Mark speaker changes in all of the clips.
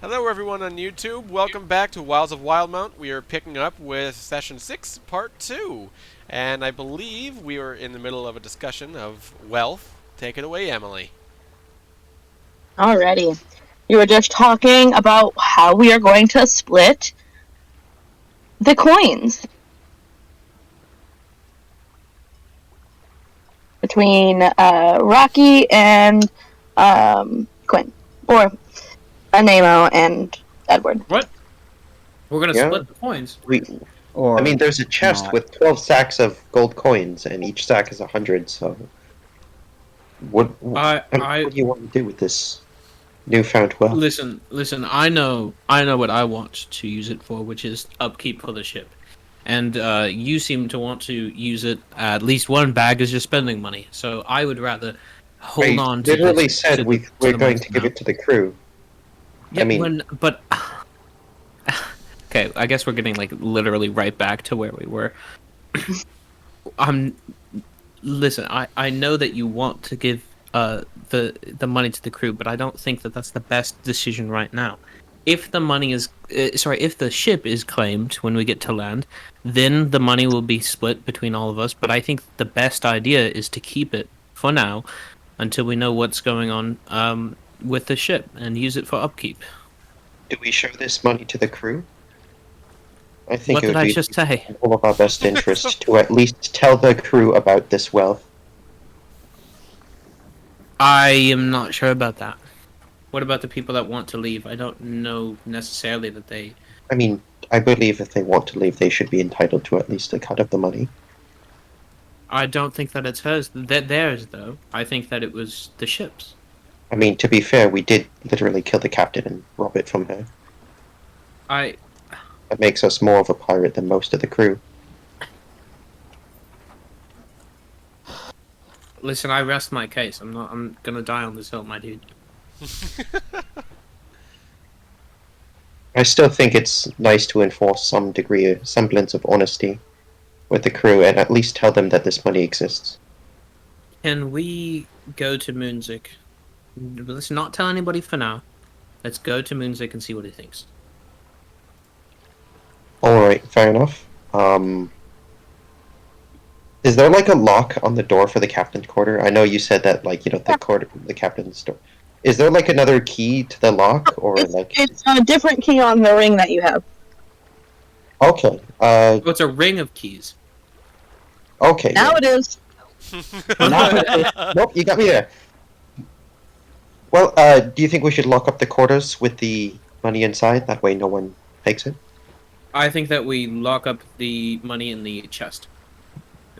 Speaker 1: Hello, everyone on YouTube. Welcome back to Wilds of Wildemount. We are picking up with Session 6, Part 2. And I believe we were in the middle of a discussion of wealth. Take it away, Emily.
Speaker 2: Alrighty. You were just talking about how we are going to split the coins between Rocky and Quinn. Or Anemo and Edward.
Speaker 3: What? We're gonna split the coins.
Speaker 4: There's a chest with 12 sacks of gold coins, and each sack is 100. So, what do you want to do with this newfound wealth?
Speaker 3: Listen. I know what I want to use it for, which is upkeep for the ship, and you seem to want to use it. At least one bag is your spending money. So I would rather hold on to.
Speaker 4: Literally said we're going to give it to the crew.
Speaker 3: Yeah, okay, I guess we're getting literally right back to where we were. Listen, I know that you want to give the money to the crew, but I don't think that that's the best decision right now. If the money is if the ship is claimed when we get to land, then the money will be split between all of us. But I think the best idea is to keep it for now until we know what's going on with the ship and use it for upkeep.
Speaker 4: Do we show this money to the crew? I think
Speaker 3: what
Speaker 4: it would
Speaker 3: did I
Speaker 4: be
Speaker 3: just say?
Speaker 4: all of our best interest to at least tell the crew about this wealth.
Speaker 3: I am not sure about that. What about the people that want to leave? I don't know necessarily that they...
Speaker 4: I believe if they want to leave, they should be entitled to at least a cut of the money.
Speaker 3: I don't think that it's hers. Theirs, though. I think that it was the ship's.
Speaker 4: To be fair, we did literally kill the captain and rob it from her. That makes us more of a pirate than most of the crew.
Speaker 3: Listen, I rest my case. I'm gonna die on this hill, my dude.
Speaker 4: I still think it's nice to enforce some degree of semblance of honesty with the crew and at least tell them that this money exists.
Speaker 3: Can we go to Moonzic? Let's not tell anybody for now. Let's go to Moonzic and see what he thinks.
Speaker 4: Alright, fair enough. Is there a lock on the door for the captain's quarter? I know you said that the captain's door. Is there another key to the lock, or
Speaker 2: It's a different key on the ring that you have.
Speaker 4: Okay.
Speaker 3: It's a ring of keys.
Speaker 4: Okay.
Speaker 2: Now it is.
Speaker 4: Nope, you got me there. Well, do you think we should lock up the quarters with the money inside? That way no one takes it?
Speaker 3: I think that we lock up the money in the chest.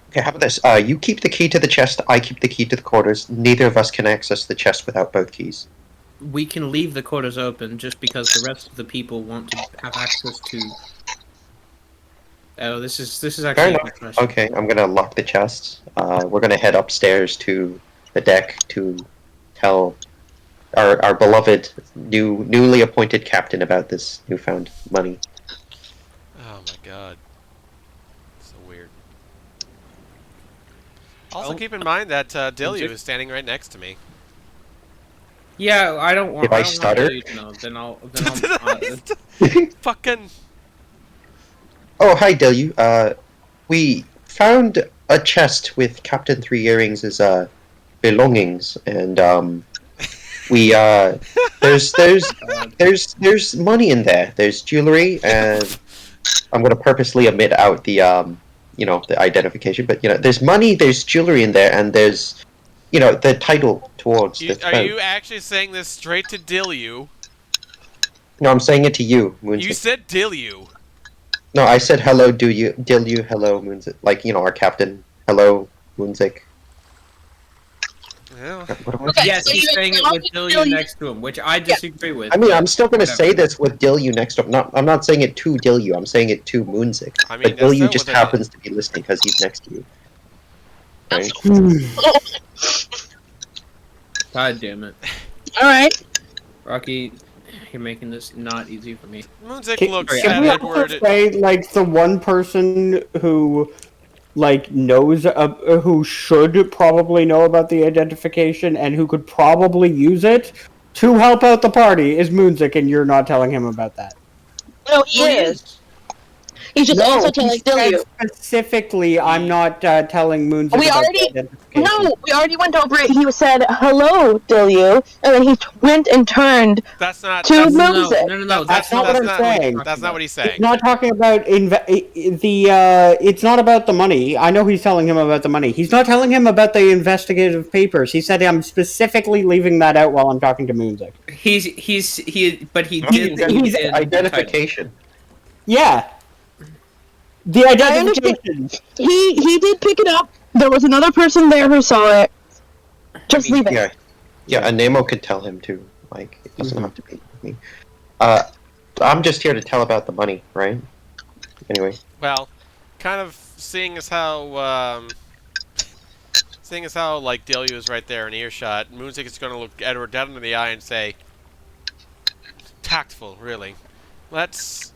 Speaker 4: Okay, how about this? You keep the key to the chest, I keep the key to the quarters. Neither of us can access the chest without both keys.
Speaker 3: We can leave the quarters open just because the rest of the people want to have access to... Oh, this is actually a good question.
Speaker 4: Okay, I'm gonna lock the chest. We're gonna head upstairs to the deck to tell our beloved newly appointed captain about this newfound money.
Speaker 1: Oh my god. So weird. Also, keep in mind that Dilyu is standing right next to me.
Speaker 3: Yeah, I don't want...
Speaker 4: If I stutter?
Speaker 3: Then I'll
Speaker 1: Fucking...
Speaker 4: Oh, hi, Dilyu. We found a chest with Captain Three Earrings' belongings, and there's money in there. There's jewelry, and I'm gonna purposely omit out the the identification, but there's money, there's jewelry in there, and there's the title towards the
Speaker 1: Are you actually saying this straight to Dilyu?
Speaker 4: No, I'm saying it to you, Moonzic.
Speaker 1: You said Dilyu.
Speaker 4: No, I said hello, Dilyu, hello, Moonzic. Our captain. Hello, Moonzic.
Speaker 1: Yeah.
Speaker 3: Yes, he's saying it with Dilyu next to him, which I disagree with.
Speaker 4: I'm still going to say this with Dilyu next to him. I'm not saying it to Dilyu, I'm saying it to Moonzic. But Dilyu just happens to be listening because he's next to you. Right?
Speaker 3: God damn it.
Speaker 2: Alright.
Speaker 3: Rocky, you're making this not easy for me.
Speaker 1: Moonzic looks
Speaker 5: can
Speaker 1: at
Speaker 5: we
Speaker 1: Edward...
Speaker 5: also say, the one person who... knows, who should probably know about the identification and who could probably use it to help out the party is Moonzic, and you're not telling him about that.
Speaker 2: No, he is. He's just also telling
Speaker 5: he said
Speaker 2: Dilyu.
Speaker 5: specifically, I'm not telling Moonzic
Speaker 2: We
Speaker 5: about
Speaker 2: already-
Speaker 5: the identification.
Speaker 2: No, we already went over it. He said, hello, Dilyu, and then he went and turned
Speaker 1: That's not.
Speaker 2: to
Speaker 1: That's,
Speaker 2: Moonzic.
Speaker 3: No.
Speaker 5: That's not what I'm saying.
Speaker 1: That's not what he's saying.
Speaker 5: It's not talking about it's not about the money. I know he's telling him about the money. He's not telling him about the investigative papers. He said I'm specifically leaving that out while I'm talking to Moonzic.
Speaker 3: But he
Speaker 4: No,
Speaker 3: did.
Speaker 4: he's
Speaker 3: in
Speaker 4: identification.
Speaker 5: Yeah. The identification.
Speaker 2: He did pick it up. There was another person there who saw it. Just leave it.
Speaker 4: Yeah, and Nemo could tell him too. Like, it doesn't have to be me. I'm just here to tell about the money, right? Anyway.
Speaker 1: Well, kind of seeing as how like Dilyu is right there in earshot, Moonzic is going to look Edward dead in the eye and say, "Tactful, really. Let's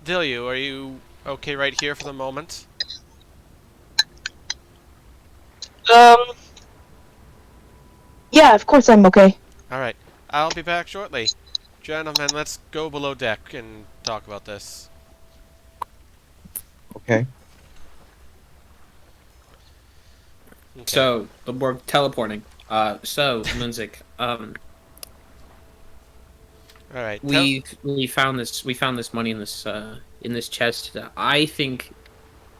Speaker 1: Dilyu, are you okay right here for the moment?"
Speaker 2: Yeah, of course I'm okay.
Speaker 1: All right, I'll be back shortly. Gentlemen, let's go below deck and talk about this.
Speaker 4: Okay.
Speaker 1: Okay.
Speaker 3: So we're teleporting. So Moonzic,
Speaker 1: all right.
Speaker 3: we found this money in this chest. I think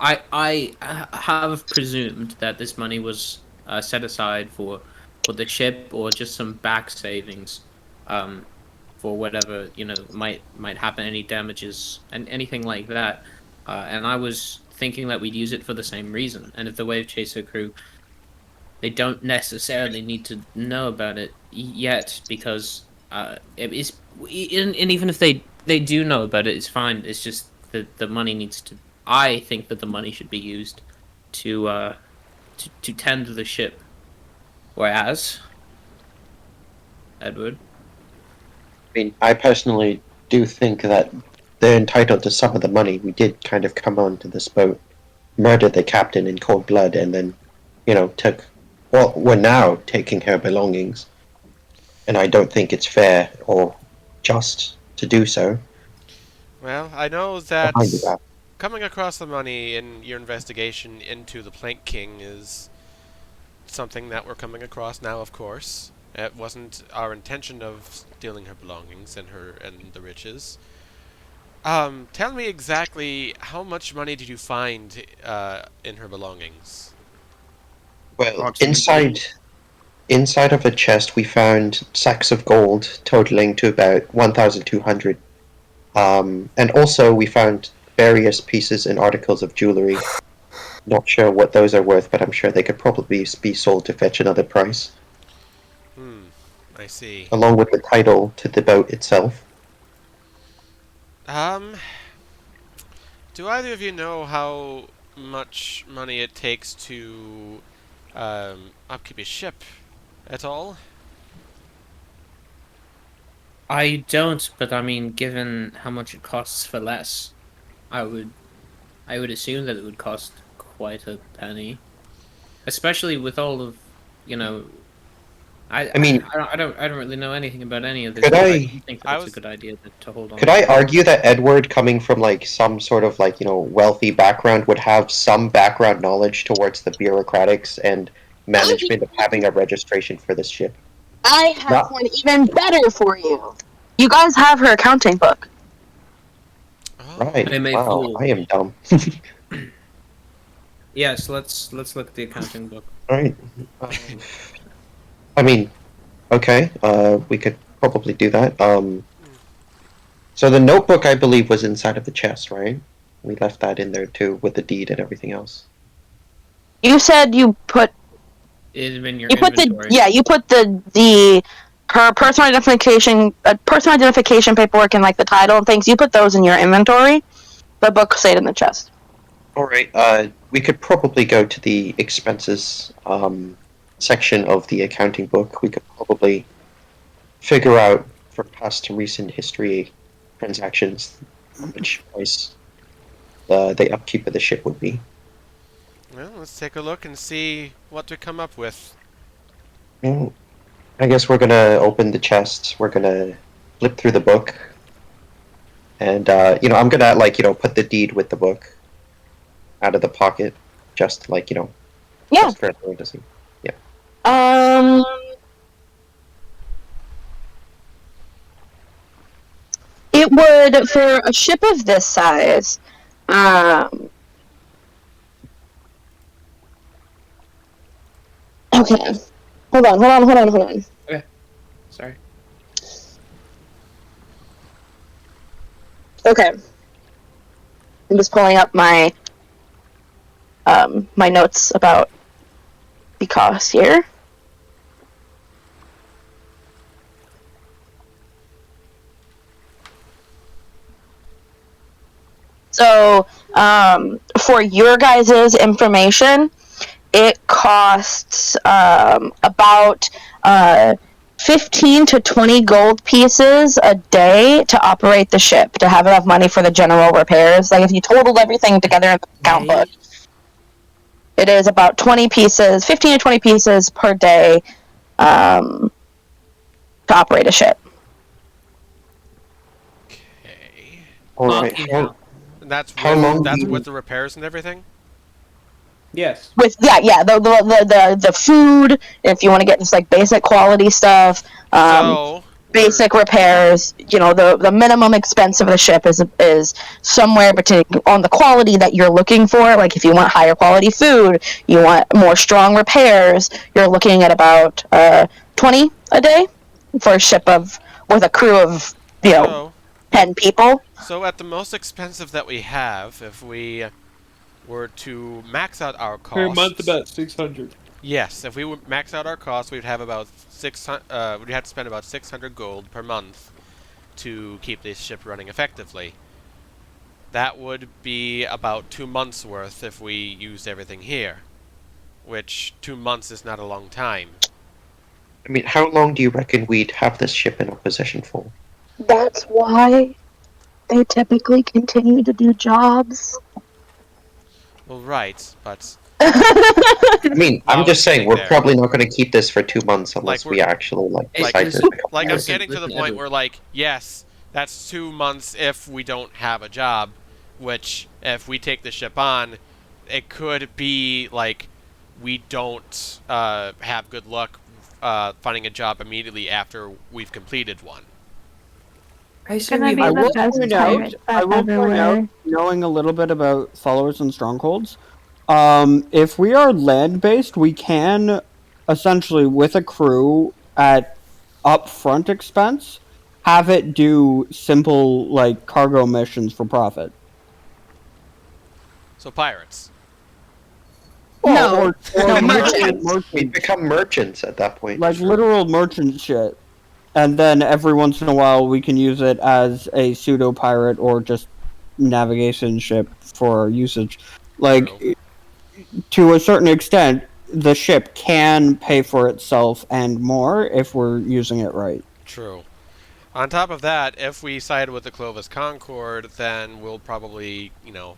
Speaker 3: I have presumed that this money was set aside for the ship or just some back savings, for whatever might happen, any damages and anything like that. And I was thinking that we'd use it for the same reason. And if the Wavechaser crew, they don't necessarily need to know about it yet, because it is, and even if they do know about it, it's fine. It's just that the money needs to. I think that the money should be used to tend the ship. Whereas, Edward,
Speaker 4: I mean, I personally do think that they're entitled to some of the money. We did kind of come onto this boat, murdered the captain in cold blood, and then, we're now taking her belongings. And I don't think it's fair or just to do so.
Speaker 1: Well, I know that
Speaker 4: Behind your back.
Speaker 1: coming across the money in your investigation into the Plank King is something that we're coming across now, of course. It wasn't our intention of stealing her belongings and the riches. Tell me exactly how much money did you find in her belongings?
Speaker 4: Well,
Speaker 3: Approximately.
Speaker 4: inside of a chest, we found sacks of gold totaling to about 1,200. And also we found various pieces and articles of jewelry. Not sure what those are worth, but I'm sure they could probably be sold to fetch another price,
Speaker 1: I see.
Speaker 4: along with the title to the boat itself.
Speaker 1: Do either of you know how much money it takes to upkeep a ship at all?
Speaker 3: I don't. But I mean, given how much it costs for less, I would assume that it would cost quite a penny, especially with all of I
Speaker 4: mean,
Speaker 3: I don't really know anything about any of this.
Speaker 4: Could
Speaker 3: but
Speaker 4: I-
Speaker 3: do think that it's a good idea to hold on.
Speaker 4: Could I argue that Edward, coming from some sort of wealthy background, would have some background knowledge towards the bureaucratics and management of having a registration for this ship?
Speaker 2: I have
Speaker 4: No.
Speaker 2: one even better for you. You guys have her accounting book.
Speaker 1: Oh,
Speaker 4: Right.
Speaker 3: I may
Speaker 4: Wow,
Speaker 3: fool.
Speaker 4: I am dumb.
Speaker 3: Yes, let's look at the accounting book.
Speaker 4: Right. I mean, okay, we could probably do that. So the notebook, I believe, was inside of the chest, right? We left that in there too, with the deed and everything else.
Speaker 2: You said you put
Speaker 3: It's in your
Speaker 2: you put
Speaker 3: inventory.
Speaker 2: you put her personal identification paperwork and the title and things. You put those in your inventory. The book stayed in the chest.
Speaker 4: All right. We could probably go to the expenses section of the accounting book. We could probably figure out for past and recent history transactions how much price the upkeep of the ship would be.
Speaker 1: well, let's take a look and see what we come up with.
Speaker 4: Mm. I guess we're gonna open the chest. We're gonna flip through the book, and I'm gonna put the deed with the book out of the pocket, just
Speaker 2: Yeah.
Speaker 4: just for everyone to see.
Speaker 2: It would, for a ship of this size, okay. Hold on.
Speaker 3: Sorry.
Speaker 2: Okay. I'm just pulling up my my notes about the cost here. So, for your guys' information, it costs about 15 to 20 gold pieces a day to operate the ship, to have enough money for the general repairs. Like, if you totaled everything together in the account book, it is about 20 pieces, 15 to 20 pieces per day to operate a ship.
Speaker 1: Okay.
Speaker 4: All right.
Speaker 1: And that's
Speaker 4: How long
Speaker 1: that's
Speaker 4: do you-
Speaker 1: with the repairs and everything.
Speaker 5: Yes.
Speaker 2: With the food, if you want to get just like basic quality stuff,
Speaker 1: So
Speaker 2: basic repairs, the minimum expense of the ship is somewhere between, on the quality that you're looking for. Like if you want higher quality food, you want more strong repairs, you're looking at about 20 a day for a ship with a crew of 10 people.
Speaker 1: So at the most expensive that we have, if we were to max out our costs
Speaker 3: Per month, about 600.
Speaker 1: Yes, if we would max out our costs, we'd have about 600. We'd have to spend about 600 gold per month to keep this ship running effectively. That would be about 2 months worth if we used everything here, which 2 months is not a long time.
Speaker 4: I mean, how long do you reckon we'd have this ship in our possession for?
Speaker 2: That's why they typically continue to do jobs.
Speaker 1: Well, right, but
Speaker 4: I mean,
Speaker 1: I
Speaker 4: I'm
Speaker 1: was
Speaker 4: just saying
Speaker 1: getting
Speaker 4: we're
Speaker 1: there.
Speaker 4: probably not going to keep this for 2 months unless
Speaker 1: Like,
Speaker 4: we actually
Speaker 3: It's
Speaker 4: decide
Speaker 3: just-
Speaker 4: to pick up.
Speaker 1: like I'm
Speaker 3: Listen,
Speaker 1: getting to the
Speaker 3: listen,
Speaker 1: point
Speaker 3: everyone.
Speaker 1: where, like, yes, that's 2 months if we don't have a job, which if we take the ship on, it could be like we don't have good luck finding a job immediately after we've completed one.
Speaker 3: I say
Speaker 6: Gonna
Speaker 3: we
Speaker 6: be
Speaker 5: I
Speaker 6: the
Speaker 5: will
Speaker 6: best
Speaker 5: point out,
Speaker 6: pirate everywhere.
Speaker 5: knowing a little bit about followers and strongholds, if we are land-based, we can essentially, with a crew at upfront expense, have it do simple cargo missions for profit.
Speaker 1: So pirates.
Speaker 2: No. No,
Speaker 4: merchants. We become merchants at that point.
Speaker 5: like literal merchant shit. And then every once in a while, we can use it as a pseudo pirate or just navigation ship for usage. To a certain extent, the ship can pay for itself and more if we're using it right.
Speaker 1: True. On top of that, if we side with the Clovis Concord, then we'll probably,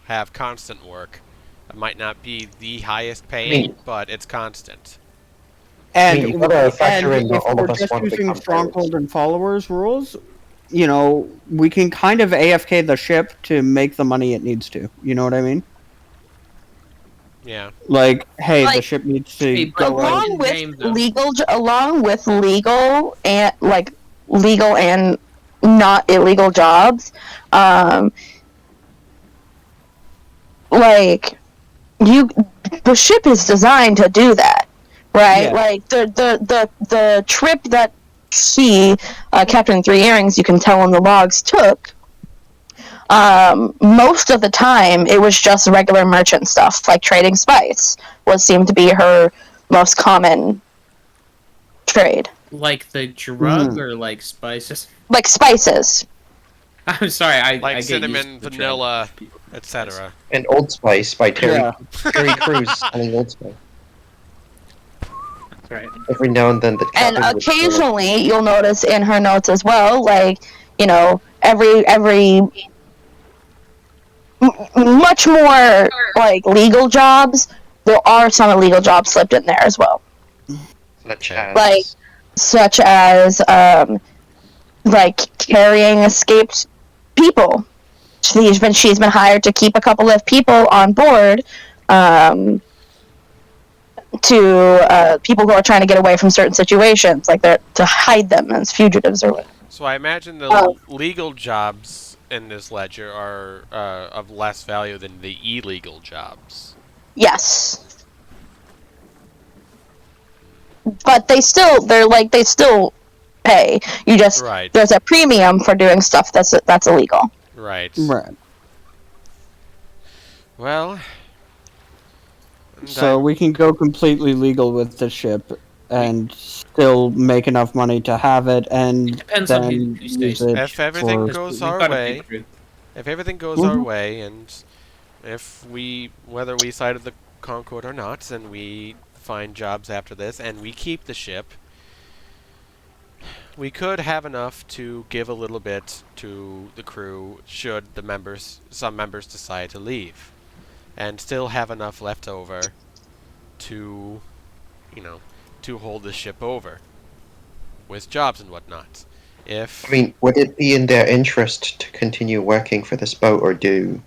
Speaker 1: have constant work. It might not be the highest paying, but it's constant.
Speaker 5: And,
Speaker 4: you gotta factor in
Speaker 5: if
Speaker 4: all
Speaker 5: we're
Speaker 4: of us
Speaker 5: just
Speaker 4: want to
Speaker 5: using
Speaker 4: become
Speaker 5: stronghold
Speaker 4: pirates.
Speaker 5: and followers rules, we can kind of AFK the ship to make the money it needs to. You know what I mean?
Speaker 1: Yeah.
Speaker 5: Hey, the
Speaker 2: Like,
Speaker 5: ship needs to
Speaker 3: Hey,
Speaker 5: go
Speaker 3: bro,
Speaker 5: out.
Speaker 2: along with
Speaker 3: James, though.
Speaker 2: legal and legal and not illegal jobs, the ship is designed to do that, right?
Speaker 5: Yeah.
Speaker 2: Like the trip that Captain Three Earrings, you can tell in the logs, took. Most of the time, it was just regular merchant stuff, like trading spice seemed to be her most common trade.
Speaker 3: Like the drug or like spices?
Speaker 2: Like spices.
Speaker 3: I'm sorry, I
Speaker 1: Like
Speaker 3: get
Speaker 1: cinnamon,
Speaker 3: used to the
Speaker 1: vanilla,
Speaker 3: drug.
Speaker 1: etc.
Speaker 4: And Old Spice by Terry
Speaker 5: Yeah.
Speaker 4: Terry Crews selling Old Spice.
Speaker 3: That's right.
Speaker 4: Every now and then the
Speaker 2: And
Speaker 4: captain would throw it.
Speaker 2: occasionally, you'll notice in her notes as well, every much more legal jobs. There are some illegal jobs slipped in there as well.
Speaker 4: Such as
Speaker 2: Like, such as like carrying escaped people. She's been hired to keep a couple of people on board, to people who are trying to get away from certain situations, like they're to hide them as fugitives or whatever.
Speaker 1: So I imagine the legal jobs in this ledger are of less value than the illegal jobs.
Speaker 2: Yes, but they still pay. You just
Speaker 1: Right.
Speaker 2: there's a premium for doing stuff that's illegal.
Speaker 1: Right.
Speaker 5: Right.
Speaker 1: Well.
Speaker 5: So we can go completely legal with the ship and still make enough money to have it, and
Speaker 3: Depends on
Speaker 5: then
Speaker 3: who stays.
Speaker 5: use it
Speaker 1: If everything
Speaker 5: for...
Speaker 1: goes
Speaker 3: We've
Speaker 1: our
Speaker 3: got a
Speaker 1: way,
Speaker 3: big crew.
Speaker 1: if everything goes our way, and if whether we sided the Concord or not, and we find jobs after this, and we keep the ship, we could have enough to give a little bit to the crew should some members decide to leave, and still have enough left over to, to hold the ship over with jobs and whatnot.
Speaker 4: I mean, would it be in their interest to continue working for this boat, or do...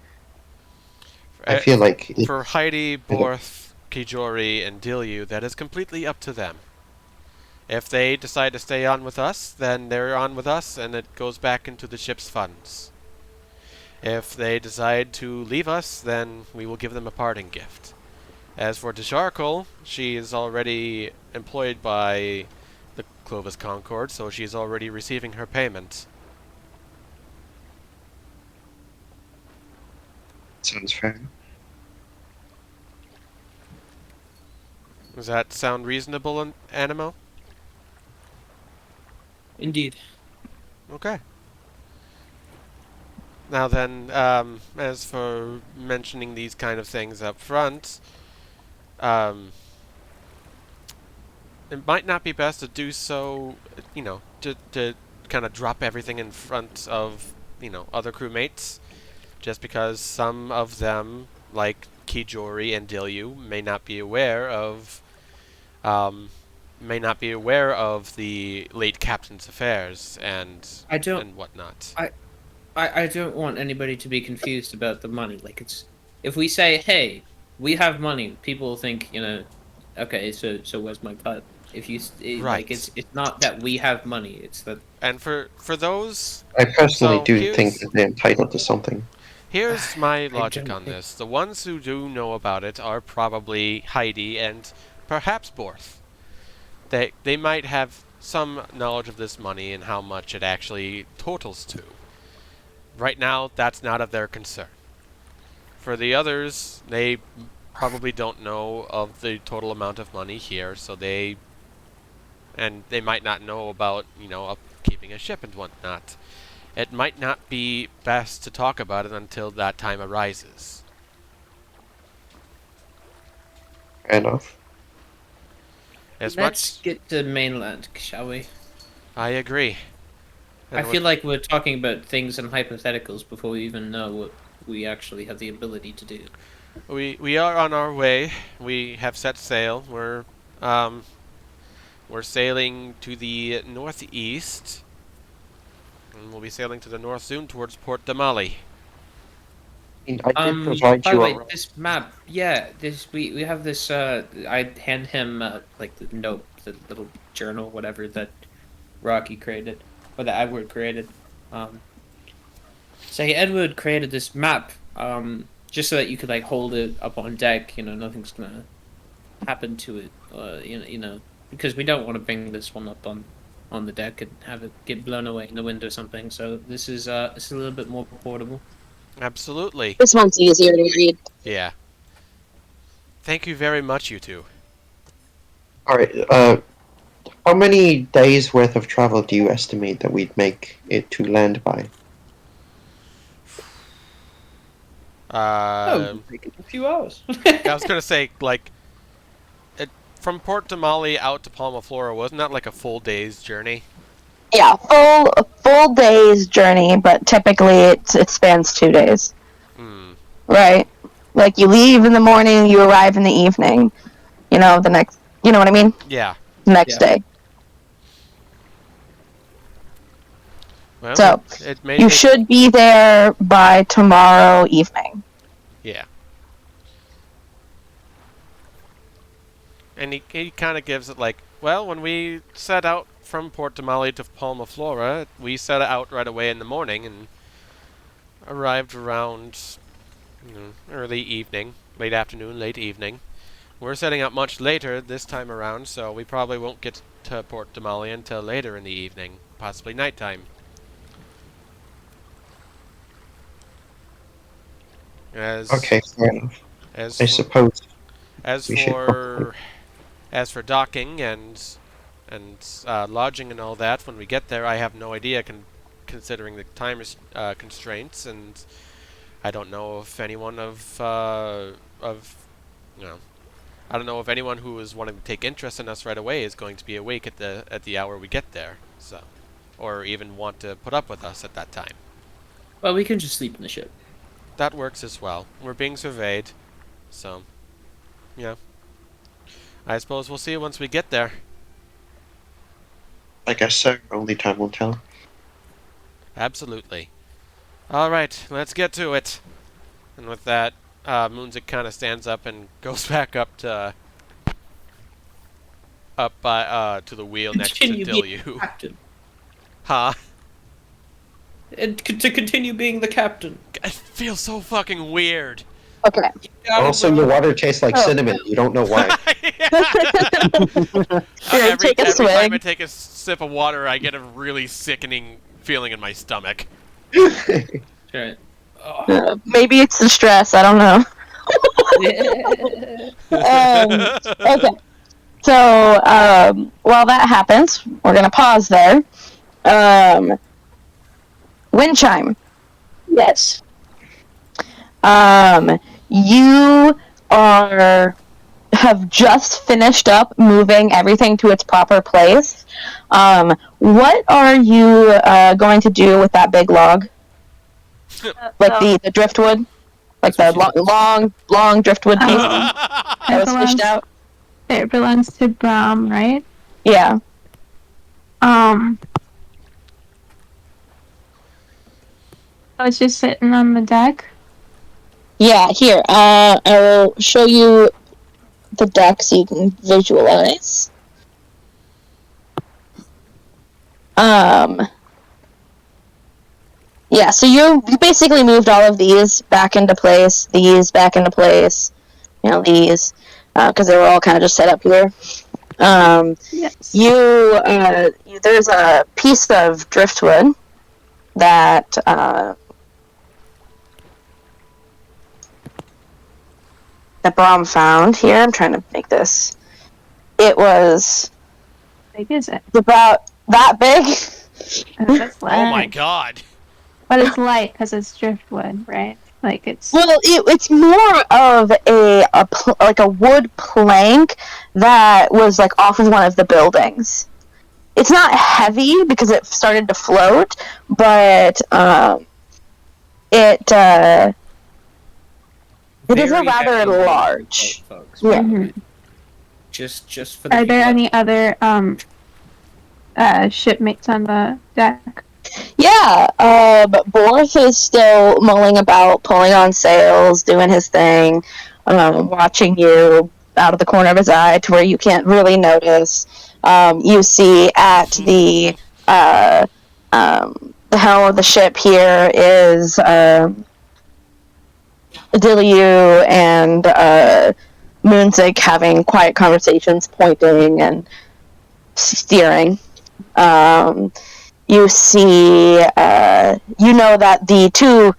Speaker 4: I feel like...
Speaker 1: For Heidi, Borth, Kijori, and Dilyu, that is completely up to them. If they decide to stay on with us, then they're on with us, and it goes back into the ship's funds. If they decide to leave us, then we will give them a parting gift. As for Desharkle, she is already employed by the Clovis Concord, so she's already receiving her payment.
Speaker 4: Sounds fair.
Speaker 1: Does that sound reasonable, Animo?
Speaker 3: Indeed.
Speaker 1: Okay. Now then, as for mentioning these kind of things up front, it might not be best to do so, to kind of drop everything in front of, other crewmates, just because some of them, like Kijori and Dilyu, may not be aware of the late captain's affairs and whatnot.
Speaker 3: I don't want anybody to be confused about the money. Like, if we say, "Hey, we have money," people will think, okay, so where's my cut?
Speaker 1: Right.
Speaker 3: Like, it's not that we have money. It's that.
Speaker 1: And for those,
Speaker 4: I personally
Speaker 1: So
Speaker 4: do
Speaker 1: here's-
Speaker 4: think that they're entitled to something.
Speaker 1: here's my logic
Speaker 3: don't
Speaker 1: on
Speaker 3: think-
Speaker 1: this: the ones who do know about it are probably Heidi and perhaps Borth. They might have some knowledge of this money and how much it actually totals to. Right now, that's not of their concern. For the others, they probably don't know of the total amount of money here, so they might not know about, upkeeping a ship and whatnot. It might not be best to talk about it until that time arises.
Speaker 4: Fair enough.
Speaker 3: Let's get to mainland, shall we?
Speaker 1: I agree.
Speaker 3: I feel like we're talking about things in hypotheticals before we even know what we actually have the ability to do.
Speaker 1: We are on our way. We have set sail. We're sailing to the northeast, and we'll be sailing to the north soon towards Port Damali.
Speaker 4: I mean, I did provide
Speaker 3: By
Speaker 4: you
Speaker 3: the way,
Speaker 4: a...
Speaker 3: this map, we have this. I hand him like the note, the little journal, whatever that Rocky created, or that Edward created. So Edward created this map, just so that you could like hold it up on deck. Nothing's gonna happen to it. Because we don't want to bring this one up on the deck and have it get blown away in the wind or something. So this is it's a little bit more portable.
Speaker 1: Absolutely.
Speaker 2: This one's easier to read.
Speaker 1: Yeah. Thank you very much, you two.
Speaker 4: Alright, how many days worth of travel do you estimate that we'd make it to land by?
Speaker 3: A few hours.
Speaker 1: I was gonna say, from Port Damali out to Palma Flora, wasn't that like a full day's journey?
Speaker 2: Yeah, full day's journey, but typically it spans 2 days. Right? Like you leave in the morning, you arrive in the evening. The next, you know what I mean?
Speaker 1: Yeah.
Speaker 2: The next day.
Speaker 1: Well,
Speaker 2: So,
Speaker 1: it may
Speaker 2: you
Speaker 1: take-
Speaker 2: should be there by tomorrow evening.
Speaker 1: Yeah. And he kind of gives it like, well, when we set out from Port Damali to Palma Flora, we set out right away in the morning and arrived around early evening, late afternoon, late evening. We're setting out much later this time around, so we probably won't get to Port Damali until later in the evening, possibly nighttime. As
Speaker 4: Okay, fair enough.
Speaker 1: as
Speaker 4: I
Speaker 1: for,
Speaker 4: suppose
Speaker 1: as
Speaker 4: we should
Speaker 1: for as for docking and lodging and all that, when we get there, I have no idea, considering the time constraints, and I don't know if anyone I don't know if anyone who is wanting to take interest in us right away is going to be awake at the hour we get there, so, or even want to put up with us at that time.
Speaker 3: Well, we can just sleep in the ship.
Speaker 1: That works as well. We're being surveyed, so yeah. I suppose we'll see once we get there.
Speaker 4: I guess so. Only time will tell.
Speaker 1: Absolutely. Alright, let's get to it. And with that, Moonzic kind of stands up and goes back up to the wheel next to
Speaker 3: Continue being the
Speaker 1: Dilyu.
Speaker 3: captain.
Speaker 1: Huh?
Speaker 3: And to continue being the captain.
Speaker 1: It feels so fucking weird.
Speaker 2: Okay.
Speaker 4: Also, your water tastes like cinnamon. You don't know why.
Speaker 2: Here, take a
Speaker 1: every time
Speaker 2: swig.
Speaker 1: I take a sip of water, I get a really sickening feeling in my stomach.
Speaker 3: Right.
Speaker 2: Maybe it's the stress. I don't know. Okay. So, while that happens, we're gonna pause there. Wind chime. Yes. You have just finished up moving everything to its proper place. What are you going to do with that big log? Like the driftwood? Like the long driftwood piece that was fished out?
Speaker 6: It belongs to Brom, right?
Speaker 2: Yeah.
Speaker 6: I was just sitting on the deck.
Speaker 2: Yeah, here. I will show you the deck so you can visualize. Yeah, so you basically moved all of these back into place, these back into place, these, because they were all kind of just set up here.
Speaker 6: Yes.
Speaker 2: There's a piece of driftwood that, that Brom found here. I'm trying to make this. It was
Speaker 6: How big is it?
Speaker 2: about that big.
Speaker 6: That's light.
Speaker 1: Oh my god.
Speaker 6: But it's light because it's driftwood, right? Like it's.
Speaker 2: Well, it's more of like a wood plank that was like off of one of the buildings. It's not heavy because it started to float, but it is a
Speaker 3: Very
Speaker 2: rather
Speaker 3: heavy
Speaker 2: large.
Speaker 3: boat, folks.
Speaker 2: Yeah.
Speaker 6: Mhm.
Speaker 3: Just for the
Speaker 6: Are there
Speaker 3: people-
Speaker 6: any other shipmates on the deck?
Speaker 2: Yeah, but Borth is still mulling about, pulling on sails, doing his thing, watching you out of the corner of his eye to where you can't really notice. You see at the helm of the ship here is Dilyu and Moonzic having quiet conversations, pointing and steering. You see, that the two,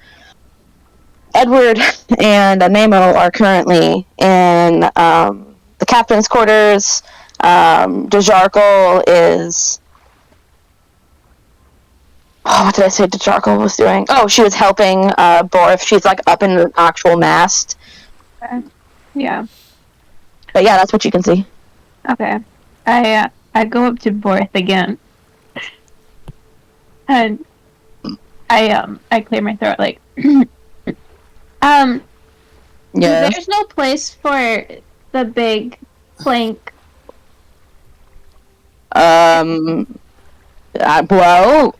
Speaker 2: Edward and Nemo, are currently in the captain's quarters. Dejarkle is... Oh, what did I say Dejarkle was doing? Oh, she was helping Borf. She's, like, up in the actual mast.
Speaker 6: Yeah.
Speaker 2: But yeah, that's what you can see.
Speaker 6: Okay. I go up to Borth again. And I clear my throat like
Speaker 2: Yeah.
Speaker 6: there's no place for the big plank.
Speaker 2: Well,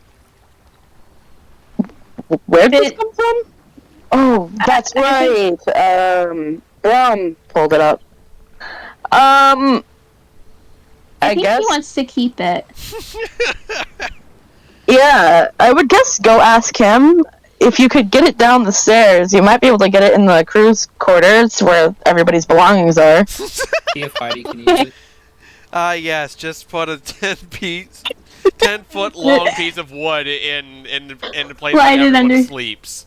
Speaker 2: Where did this come from? Oh, that's right. Brum pulled it up. I
Speaker 6: think
Speaker 2: guess.
Speaker 6: he wants to keep it.
Speaker 2: Yeah, I would guess go ask him. If you could get it down the stairs, you might be able to get it in the crew's quarters where everybody's belongings are.
Speaker 3: See if Heidi can use it.
Speaker 1: Yes, just put a 10-foot long piece of wood in the place
Speaker 6: Slide
Speaker 1: where
Speaker 6: it
Speaker 1: everyone
Speaker 6: under.
Speaker 1: sleeps.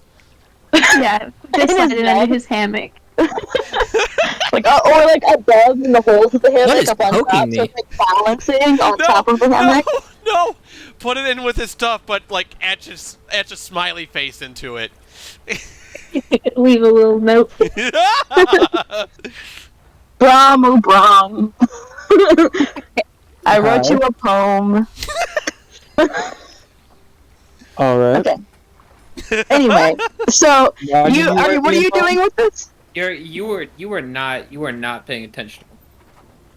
Speaker 6: Yeah, just slide it under his hammock.
Speaker 2: Like, or like above in the holes of the hammock,
Speaker 3: is
Speaker 2: up on top,
Speaker 3: poking
Speaker 2: so
Speaker 3: me?
Speaker 2: it's like balancing on top of the hammock.
Speaker 1: No! Put it in with his stuff, but like etch a smiley face into it.
Speaker 6: Leave a little note.
Speaker 2: Brum, oh Brum. I wrote you a poem.
Speaker 5: Alright.
Speaker 2: Okay. Anyway, so
Speaker 5: Yeah,
Speaker 2: what
Speaker 5: did
Speaker 2: are
Speaker 5: write me
Speaker 2: you
Speaker 5: a poem?
Speaker 2: doing with this?
Speaker 3: You were not paying attention.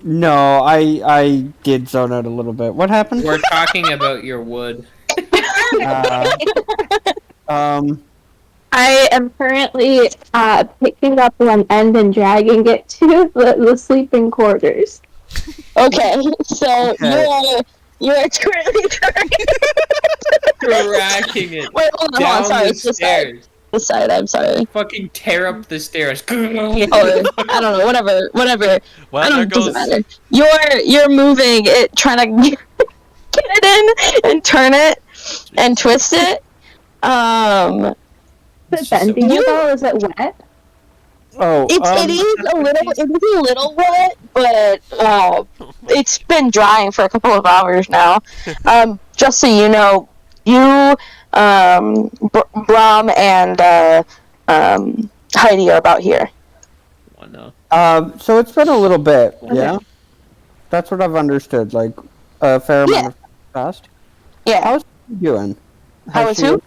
Speaker 5: No, I did zone out a little bit. What happened?
Speaker 3: We're talking about your wood.
Speaker 6: I am currently picking up one end and dragging it to the sleeping quarters.
Speaker 2: Okay, so
Speaker 5: Okay.
Speaker 2: you are currently trying.
Speaker 3: Dragging it
Speaker 2: Wait, hold on,
Speaker 3: down
Speaker 2: sorry,
Speaker 3: the
Speaker 2: it's the side.
Speaker 3: stairs.
Speaker 2: The side, I'm sorry.
Speaker 3: Fucking tear up the stairs.
Speaker 2: Oh, I don't know, whatever.
Speaker 1: Well,
Speaker 2: I
Speaker 1: there
Speaker 2: don't, doesn't
Speaker 1: goes.
Speaker 2: matter. You're moving it, trying to get it in and turn it and twist it.
Speaker 6: Is it bending at all? Is it wet?
Speaker 5: Oh,
Speaker 2: It is a little wet, but it's been drying for a couple of hours now. Just so you know, you, Brom and Heidi are about here.
Speaker 3: Oh, no.
Speaker 5: so it's been a little bit,
Speaker 6: Okay.
Speaker 5: yeah? That's what I've understood, like, a fair amount of time passed.
Speaker 2: Yeah.
Speaker 5: How's she doing?
Speaker 2: How is who?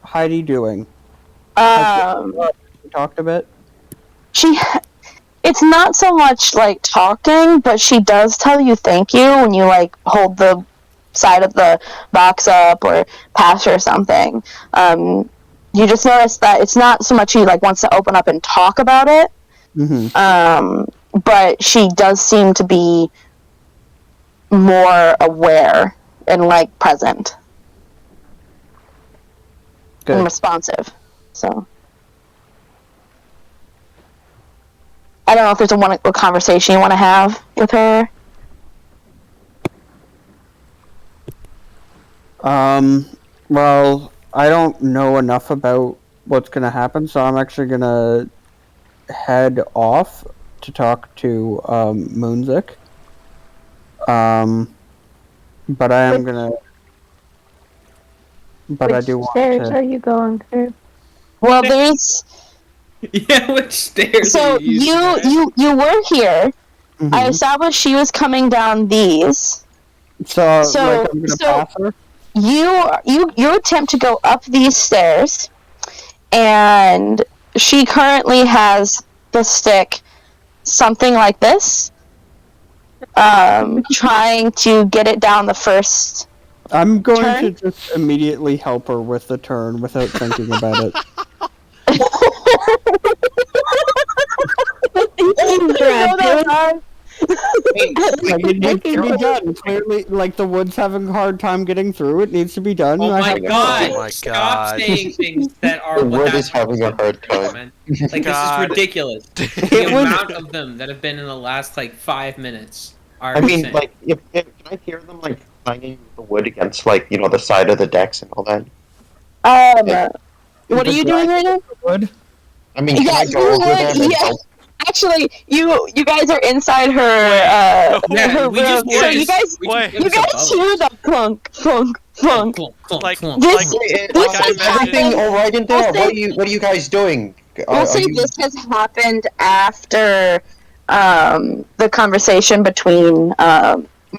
Speaker 5: Heidi doing? We talked a bit?
Speaker 2: It's not so much like talking, but she does tell you thank you when you like hold the side of the box up or pass her something. You just notice that it's not so much she like wants to open up and talk about it, but she does seem to be more aware and like present and
Speaker 5: Good.
Speaker 2: responsive. So I don't know if there's a conversation you want to have with her.
Speaker 5: Well, I don't know enough about what's gonna happen, so I'm actually gonna head off to talk to, Moonzic. But I am gonna... But I
Speaker 6: Which
Speaker 5: do want
Speaker 6: stairs
Speaker 5: to...
Speaker 6: are you going through?
Speaker 2: Well, there's
Speaker 3: Yeah, which stairs
Speaker 2: so
Speaker 3: are you using?
Speaker 2: you were here.
Speaker 5: Mhm.
Speaker 2: I established she was coming down these.
Speaker 5: So, like, I'm gonna pass her?
Speaker 2: You attempt to go up these stairs, and she currently has the stick, something like this, trying to get it down the first.
Speaker 5: I'm going
Speaker 2: Turn?
Speaker 5: to just immediately help her with the turn without thinking about it. Like, it needs to be done. Clearly, like, the wood's having a hard time getting through. It needs to be done.
Speaker 3: Oh
Speaker 5: I
Speaker 3: my
Speaker 5: have-
Speaker 3: god!
Speaker 1: Oh my
Speaker 3: Stop
Speaker 1: God.
Speaker 3: saying things that are
Speaker 4: The
Speaker 3: what
Speaker 4: wood
Speaker 3: that
Speaker 4: is having a hard time.
Speaker 3: man. Like,
Speaker 1: God.
Speaker 3: this is ridiculous. The
Speaker 5: It was-
Speaker 3: amount of them that have been in the last, like, 5 minutes are
Speaker 4: I mean,
Speaker 3: insane.
Speaker 4: like, if can I hear them like clanging the wood against like the side of the decks and all that?
Speaker 2: What are you doing right now?
Speaker 5: Wood?
Speaker 4: I mean, can
Speaker 2: Yeah,
Speaker 4: I go
Speaker 2: you
Speaker 4: over
Speaker 2: would,
Speaker 4: them and
Speaker 2: yeah.
Speaker 4: help?
Speaker 2: Actually, you guys are inside her
Speaker 3: Yeah,
Speaker 2: her
Speaker 3: we
Speaker 2: room,
Speaker 3: just-
Speaker 2: so you guys
Speaker 1: Wait.
Speaker 2: you guys hear the clunk clunk clunk.
Speaker 3: Clunk, clunk,
Speaker 1: Like-
Speaker 3: clunk.
Speaker 2: This,
Speaker 1: Like-
Speaker 2: this
Speaker 1: like I
Speaker 2: has
Speaker 1: imagine-
Speaker 4: Everything
Speaker 2: happened.
Speaker 4: all right in there?
Speaker 2: I'll say-
Speaker 4: What are you guys doing?
Speaker 2: We'll say this has happened after the conversation between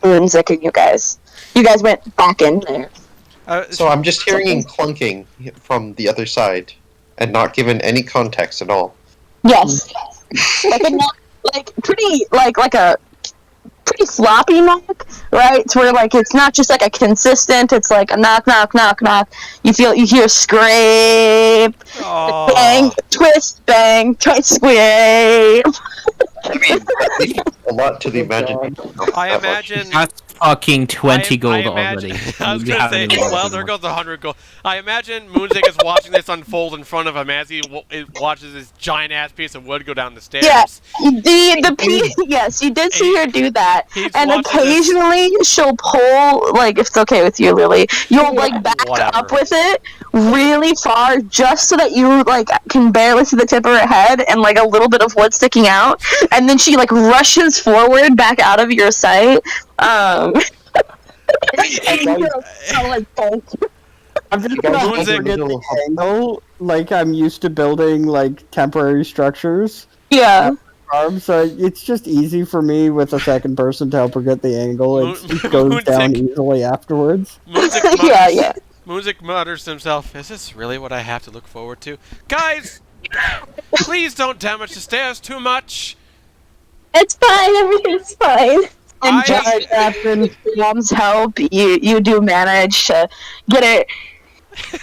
Speaker 2: Moonzic and you guys. You guys went back in there.
Speaker 4: So I'm just hearing clunking from the other side, and not given any context at all.
Speaker 2: Yes, like a not like pretty like a pretty sloppy knock, right? It's where like it's not just like a consistent. It's like a knock, knock, knock, knock. You hear scrape, bang,
Speaker 1: Oh.
Speaker 2: twist, bang, twist, scrape.
Speaker 4: I mean, that leaves a lot to the imagination.
Speaker 1: I imagine.
Speaker 3: That's fucking 20 gold
Speaker 1: I imagine,
Speaker 3: already.
Speaker 1: I was
Speaker 3: You
Speaker 1: gonna
Speaker 3: haven't
Speaker 1: say,
Speaker 3: even
Speaker 1: well,
Speaker 3: gotten
Speaker 1: there
Speaker 3: one.
Speaker 1: goes 100 gold. I imagine Moonzic is watching this unfold in front of him as he watches this giant ass piece of wood go down the stairs.
Speaker 2: Yeah, yes, you did see her do that,
Speaker 1: He's
Speaker 2: and
Speaker 1: watching this-
Speaker 2: occasionally she'll pull, like if it's okay with you, Lily, you'll like back
Speaker 1: Whatever.
Speaker 2: up with it really far, just so that you like can barely see the tip of her head and like a little bit of wood sticking out, and then she like rushes forward back out of your sight. And you're like, "Thank you."
Speaker 5: I'm just
Speaker 4: You
Speaker 5: gonna
Speaker 4: guys
Speaker 1: Moonzic-
Speaker 5: forget the angle. Like I'm used to building like temporary structures.
Speaker 2: Yeah.
Speaker 5: So it's just easy for me with a second person to help her get the angle. It just goes
Speaker 1: Moonzic-
Speaker 5: down easily afterwards.
Speaker 1: Moonzic mutters,
Speaker 2: Yeah.
Speaker 1: Moonzic mutters to himself, is this really what I have to look forward to? Guys! Please don't damage the stairs too much!
Speaker 6: It's fine. Everything's fine.
Speaker 2: And
Speaker 1: I-
Speaker 2: just Captain Mom's help, you do manage to get it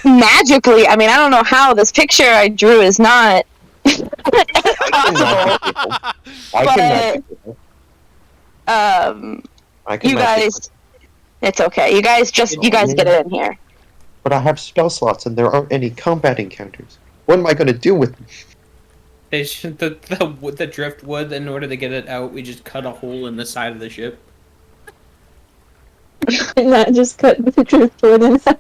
Speaker 2: magically. I mean, I don't know how this picture I drew is not possible.
Speaker 4: I can magic people. I can
Speaker 2: You
Speaker 4: magic
Speaker 2: guys, it's okay. You guys get it in here.
Speaker 4: but I have spell slots and there aren't any combat encounters. What am I going to do with them?
Speaker 3: The driftwood, in order to get it out, we just cut a hole in the side of the ship.
Speaker 6: And not just cut the driftwood in half.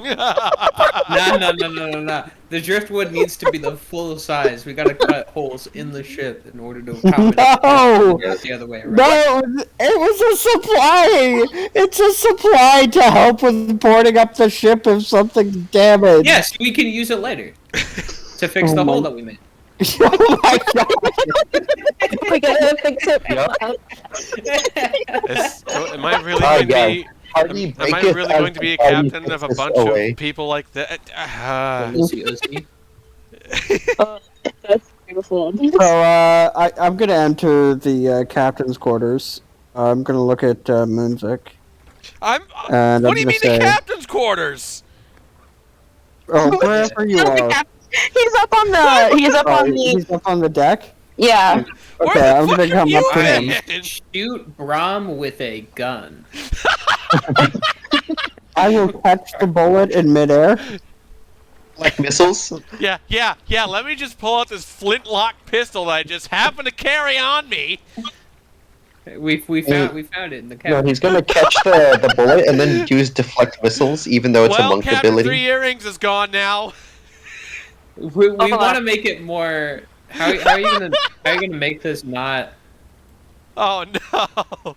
Speaker 3: No. The driftwood needs to be the full size. We gotta cut holes in the ship in order to accommodate
Speaker 5: No!
Speaker 3: the other way around.
Speaker 5: No, it was a supply. It's a supply to help with boarding up the ship if something's damaged.
Speaker 3: Yes, we can use it later to fix the hole that we made.
Speaker 5: Oh my god!
Speaker 6: We gotta fix it.
Speaker 1: Am I really
Speaker 4: Hi,
Speaker 1: going to be...
Speaker 4: Party
Speaker 1: Am I
Speaker 4: breaketh
Speaker 1: really
Speaker 4: as
Speaker 1: going to be a
Speaker 4: the party
Speaker 1: captain of a
Speaker 4: puts us
Speaker 1: bunch
Speaker 4: away.
Speaker 1: of people like that?
Speaker 6: That's beautiful.
Speaker 5: So, I'm gonna enter the captain's quarters. I'm gonna look at Moonzic.
Speaker 1: I'm...
Speaker 5: And
Speaker 1: what
Speaker 5: I'm
Speaker 1: do you
Speaker 5: gonna
Speaker 1: mean
Speaker 5: say,
Speaker 1: the captain's quarters?
Speaker 5: Oh, wherever you are.
Speaker 2: He's up on the. He's up on the.
Speaker 5: He's up on the deck.
Speaker 2: Yeah.
Speaker 1: Where
Speaker 5: Okay,
Speaker 1: the
Speaker 5: I'm
Speaker 1: fuck
Speaker 5: gonna
Speaker 1: have
Speaker 5: come
Speaker 1: you
Speaker 5: up to him.
Speaker 1: been?
Speaker 3: Shoot Brom with a gun.
Speaker 5: I will catch the bullet in midair.
Speaker 4: Like missiles?
Speaker 1: Yeah. Let me just pull out this flintlock pistol that I just happen to carry on me.
Speaker 3: We found it in the
Speaker 4: No,
Speaker 3: cabin.
Speaker 4: he's going to catch the bullet and then use deflect missiles, even though it's a
Speaker 1: Well,
Speaker 4: monk
Speaker 1: Captain
Speaker 4: ability.
Speaker 1: Three Earrings is gone now.
Speaker 3: We want to make it more. How are you gonna make this not?
Speaker 1: Oh no.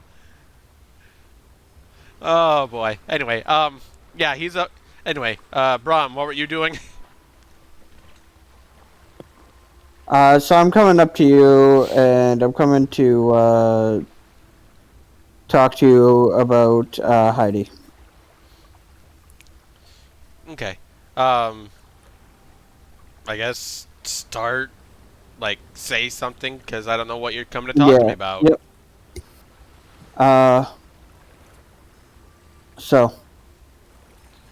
Speaker 1: Oh boy. Anyway, yeah, he's up. Anyway, Brom, what were you doing?
Speaker 5: So I'm coming up to you, and I'm coming to talk to you about Heidi.
Speaker 1: Okay. I guess start, like, say something, because I don't know what you're coming to talk to me about.
Speaker 5: Yep. So,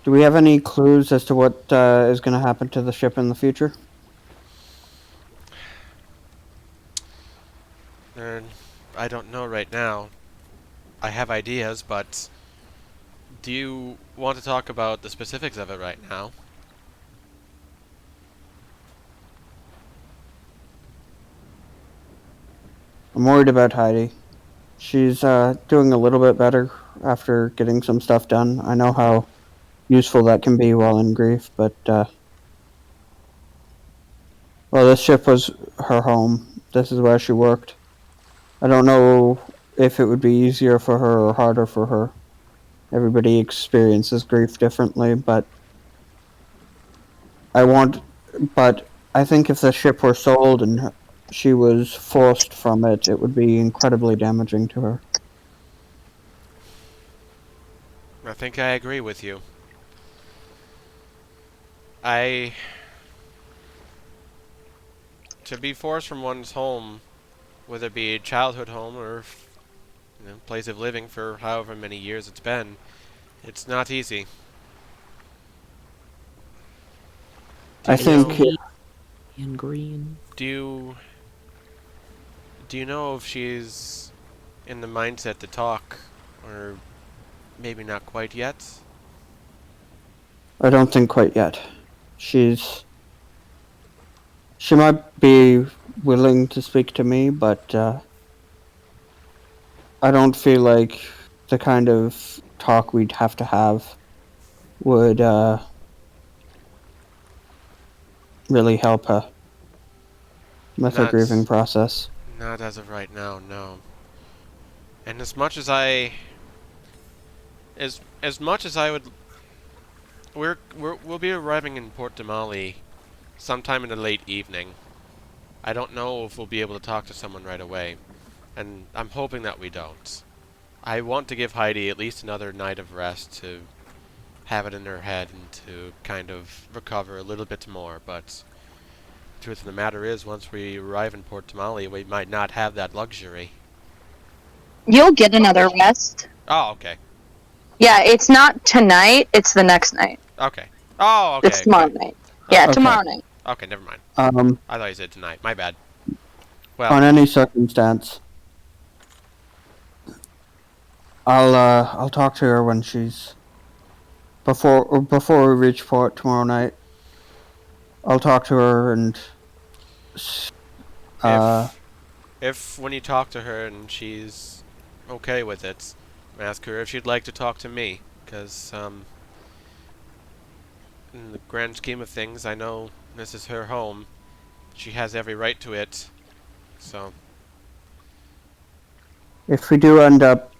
Speaker 5: do we have any clues as to what is going to happen to the ship in the future?
Speaker 1: I don't know right now. I have ideas, but do you want to talk about the specifics of it right now?
Speaker 5: I'm worried about Heidi. She's doing a little bit better after getting some stuff done. I know how useful that can be while in grief, but well, this ship was her home. This is where she worked. I don't know if it would be easier for her or harder for her. Everybody experiences grief differently, but I think if the ship were sold and she was forced from it, it would be incredibly damaging to her.
Speaker 1: I think I agree with you. To be forced from one's home whether it be childhood home or place of living for however many years it's been. It's not easy.
Speaker 5: I think
Speaker 3: And green.
Speaker 1: Do you know if she's in the mindset to talk, or maybe not quite yet?
Speaker 5: I don't think quite yet. She might be willing to speak to me, but I don't feel like the kind of talk we'd have to have would really help her with her
Speaker 1: Not-
Speaker 5: grieving process.
Speaker 1: Not as of right now, no. And as much as I would, we'll be arriving in Port Damali sometime in the late evening. I don't know if we'll be able to talk to someone right away, and I'm hoping that we don't. I want to give Heidi at least another night of rest to have it in her head and to kind of recover a little bit more, but the truth of the matter is, once we arrive in Port Damali, we might not have that luxury.
Speaker 2: You'll get another rest.
Speaker 1: Oh, okay.
Speaker 2: Yeah, it's not tonight, it's the next night.
Speaker 1: Okay. Oh, okay.
Speaker 2: It's tomorrow night. Yeah,
Speaker 5: Okay.
Speaker 2: tomorrow night.
Speaker 1: Okay, never mind.
Speaker 5: On
Speaker 1: I thought you said tonight. My bad. Well,
Speaker 5: any circumstance, I'll talk to her when she's before we reach port tomorrow night. I'll talk to her and
Speaker 1: if when you talk to her and she's okay with it, ask her if she'd like to talk to me, because in the grand scheme of things, I know this is her home. She has every right to it. So,
Speaker 5: if we do end up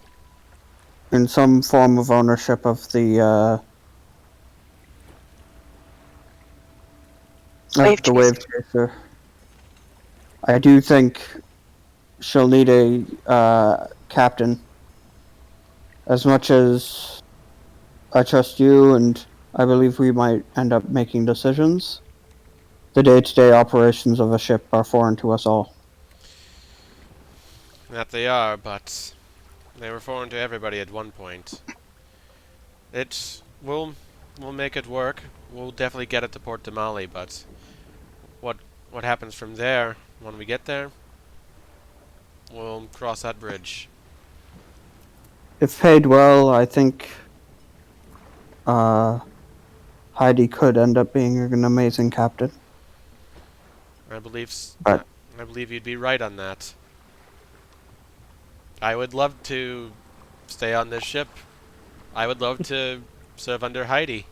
Speaker 5: in some form of ownership of the Wavechaser, I do think she'll need a captain. As much as I trust you, and I believe we might end up making decisions, the day-to-day operations of a ship are foreign to us all.
Speaker 1: that they are, but they were foreign to everybody at one point. We'll make it work. We'll definitely get it to Port Damali, but what happens from there, when we get there, we'll cross that bridge.
Speaker 5: If paid well, I think Heidi could end up being an amazing captain.
Speaker 1: I believe
Speaker 5: But-
Speaker 1: I believe you'd be right on that. I would love to stay on this ship. I would love to serve under Heidi.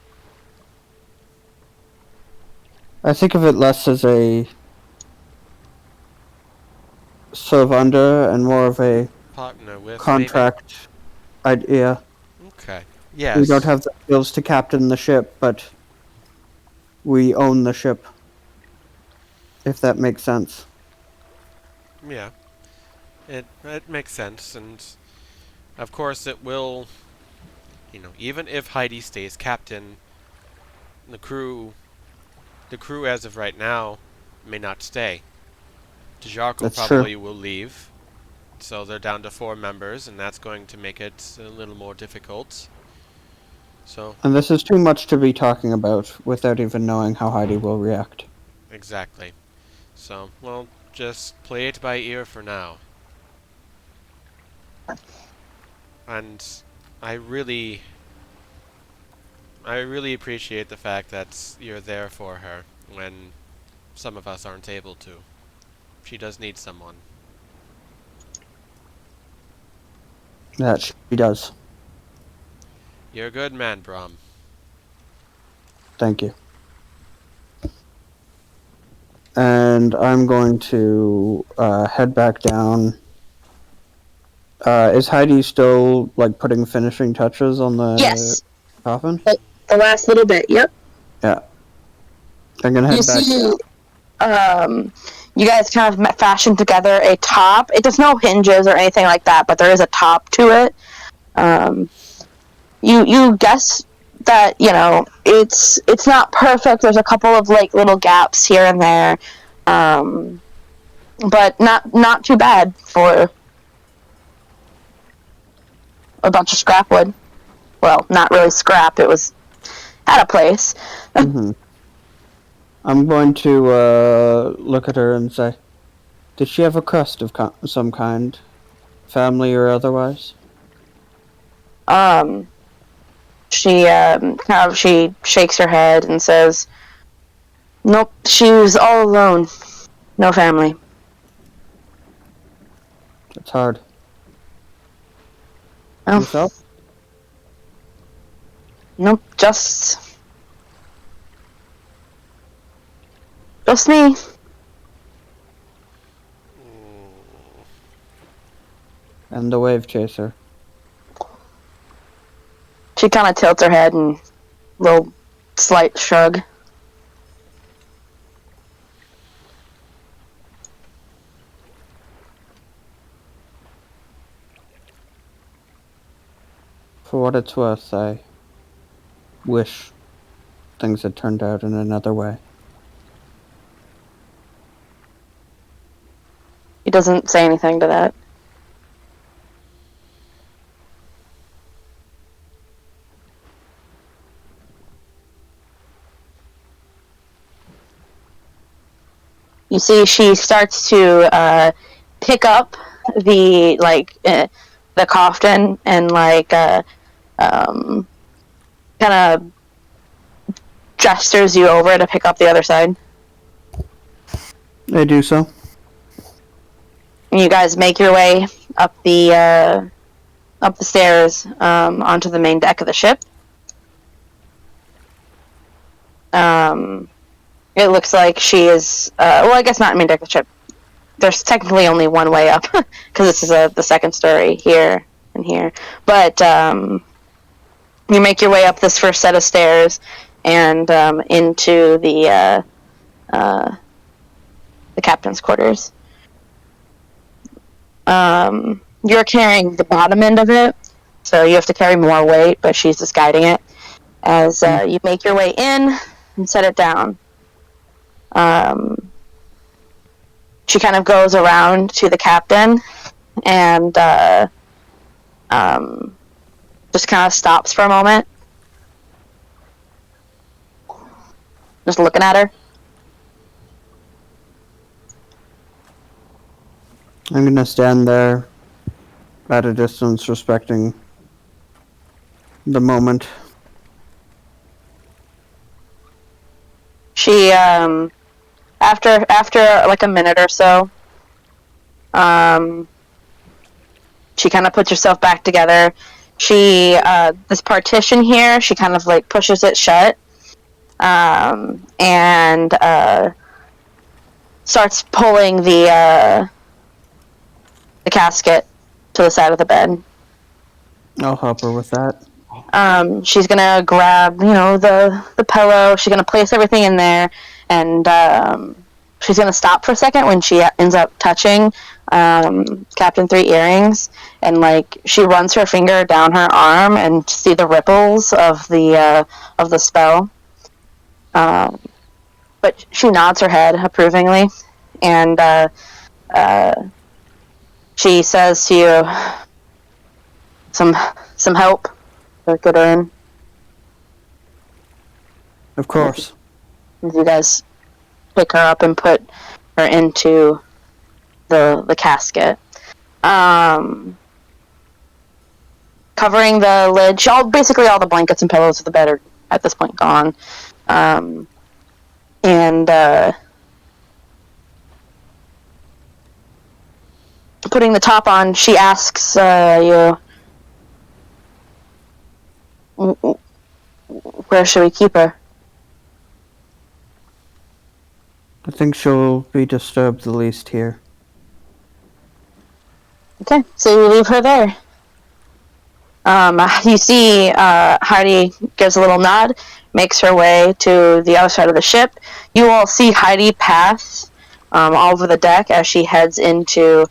Speaker 5: I think of it less as a serve under and more of a
Speaker 1: Partner with
Speaker 5: contract idea.
Speaker 1: maybe. Okay. Yes.
Speaker 5: We don't have the skills to captain the ship, but we own the ship. If that makes sense.
Speaker 1: Yeah. It makes sense, and of course it will. Even if Heidi stays captain, the crew as of right now may not stay. Djarko
Speaker 5: That's
Speaker 1: probably will leave, so they're down to 4 members, and that's going to make it a little more difficult. So,
Speaker 5: And this is too much to be talking about without even knowing how Heidi will react.
Speaker 1: exactly. So, we'll just play it by ear for now. And I really appreciate the fact that you're there for her when some of us aren't able to. She does need someone.
Speaker 5: That she does.
Speaker 1: You're a good man, Brom.
Speaker 5: Thank you. And I'm going to head back down. Is Heidi still putting finishing touches on the
Speaker 2: Yes.
Speaker 5: coffin?
Speaker 2: The last little bit, yep.
Speaker 5: Yeah. I'm gonna head
Speaker 2: You
Speaker 5: back.
Speaker 2: see, you guys kind of fashioned together a top. It does no hinges or anything like that, but there is a top to it. You guess that it's not perfect. There's a couple of little gaps here and there, but not too bad for a bunch of scrap wood. Well, not really scrap. It was at a place.
Speaker 5: I'm going to look at her and say, did she have a crest of some kind, family or otherwise?
Speaker 2: She shakes her head and says, "Nope, she was all alone, no family."
Speaker 5: It's hard.
Speaker 2: Oh,
Speaker 5: Yourself?
Speaker 2: nope, just me.
Speaker 5: And the Wavechaser.
Speaker 2: She kind of tilts her head and little slight shrug.
Speaker 5: For what it's worth, I wish things had turned out in another way.
Speaker 2: He doesn't say anything to that. You see, she starts to pick up the the coffin and kind of gestures you over to pick up the other side.
Speaker 5: I do so.
Speaker 2: And you guys make your way up the stairs onto the main deck of the ship. It looks like she is. Well, I guess not main deck of the ship. There's technically only one way up because this is the second story here and here. But you make your way up this first set of stairs and into the captain's quarters. You're carrying the bottom end of it, so you have to carry more weight, but she's just guiding it as you make your way in and set it down. She kind of goes around to the captain and just kind of stops for a moment, just looking at her.
Speaker 5: I'm gonna stand there at a distance, respecting the moment.
Speaker 2: She after like a minute or so, she kind of puts herself back together. She this partition here, she kind of like pushes it shut, and starts pulling the casket to the side of the bed.
Speaker 5: I'll help her with that.
Speaker 2: She's gonna grab, the pillow. She's gonna place everything in there, and she's gonna stop for a second when she ends up touching Captain Three Earrings, and she runs her finger down her arm and see the ripples of the spell. But she nods her head approvingly, and she says to you, "Some help." Get her in.
Speaker 5: Of course.
Speaker 2: You guys pick her up and put her into the casket. Covering the lid, basically all the blankets and pillows of the bed are at this point gone. And putting the top on, she asks you, "Where should we keep her?"
Speaker 5: I think she'll be disturbed the least here.
Speaker 2: Okay, so you leave her there. You see Heidi gives a little nod, makes her way to the other side of the ship. You all see Heidi pass all over the deck as she heads into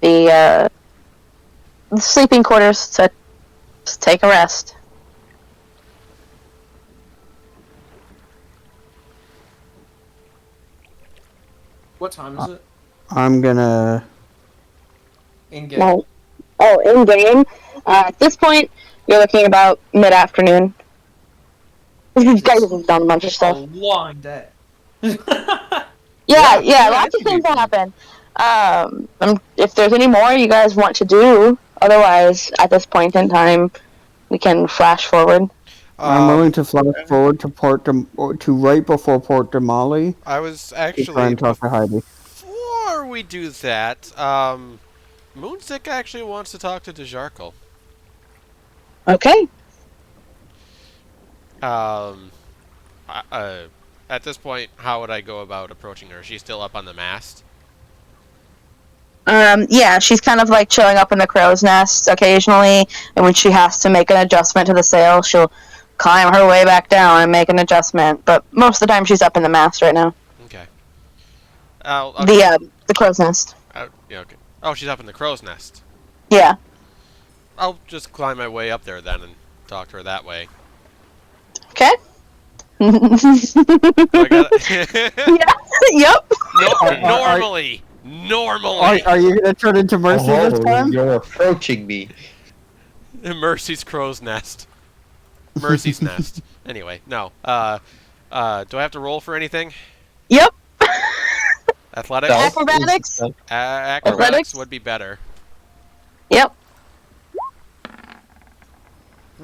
Speaker 2: the sleeping quarters to just take a rest.
Speaker 3: What time is it?
Speaker 5: I'm gonna.
Speaker 3: In game.
Speaker 2: No. Oh, in game. At this point, you're looking about mid-afternoon. You guys have done a bunch of
Speaker 3: A
Speaker 2: stuff.
Speaker 3: long day.
Speaker 2: Yeah,
Speaker 1: Yeah,
Speaker 2: lots of
Speaker 1: it can
Speaker 2: things
Speaker 1: be
Speaker 2: will
Speaker 1: fun.
Speaker 2: happen. If there's any more you guys want to do, otherwise, at this point in time, we can flash forward.
Speaker 5: I'm willing
Speaker 1: Um,
Speaker 5: to flash forward to to right before Port Damali
Speaker 1: I was
Speaker 5: to try
Speaker 1: actually
Speaker 5: and talk to Heidi.
Speaker 1: before we do that. Moonzic actually wants to talk to Dejarkle.
Speaker 2: Okay.
Speaker 1: At this point, how would I go about approaching her? She's still up on the mast.
Speaker 2: Yeah, she's kind of like chilling up in the crow's nest occasionally, and when she has to make an adjustment to the sail, she'll climb her way back down and make an adjustment. But most of the time, she's up in the mast right now.
Speaker 1: Okay. Okay.
Speaker 2: The crow's nest.
Speaker 1: Yeah, okay. Oh, she's up in the crow's nest.
Speaker 2: Yeah.
Speaker 1: I'll just climb my way up there then and talk to her that way.
Speaker 2: Okay.
Speaker 1: I gotta
Speaker 2: Yep.
Speaker 1: Normally.
Speaker 5: Are you gonna turn into Mercy this time?
Speaker 4: You're approaching me.
Speaker 1: Mercy's crow's nest. Mercy's nest. Anyway, no. Do I have to roll for anything?
Speaker 2: Yep.
Speaker 1: Athletics?
Speaker 4: No.
Speaker 2: Acrobatics.
Speaker 1: Acrobatics
Speaker 2: Athletics?
Speaker 1: would be better.
Speaker 2: Yep.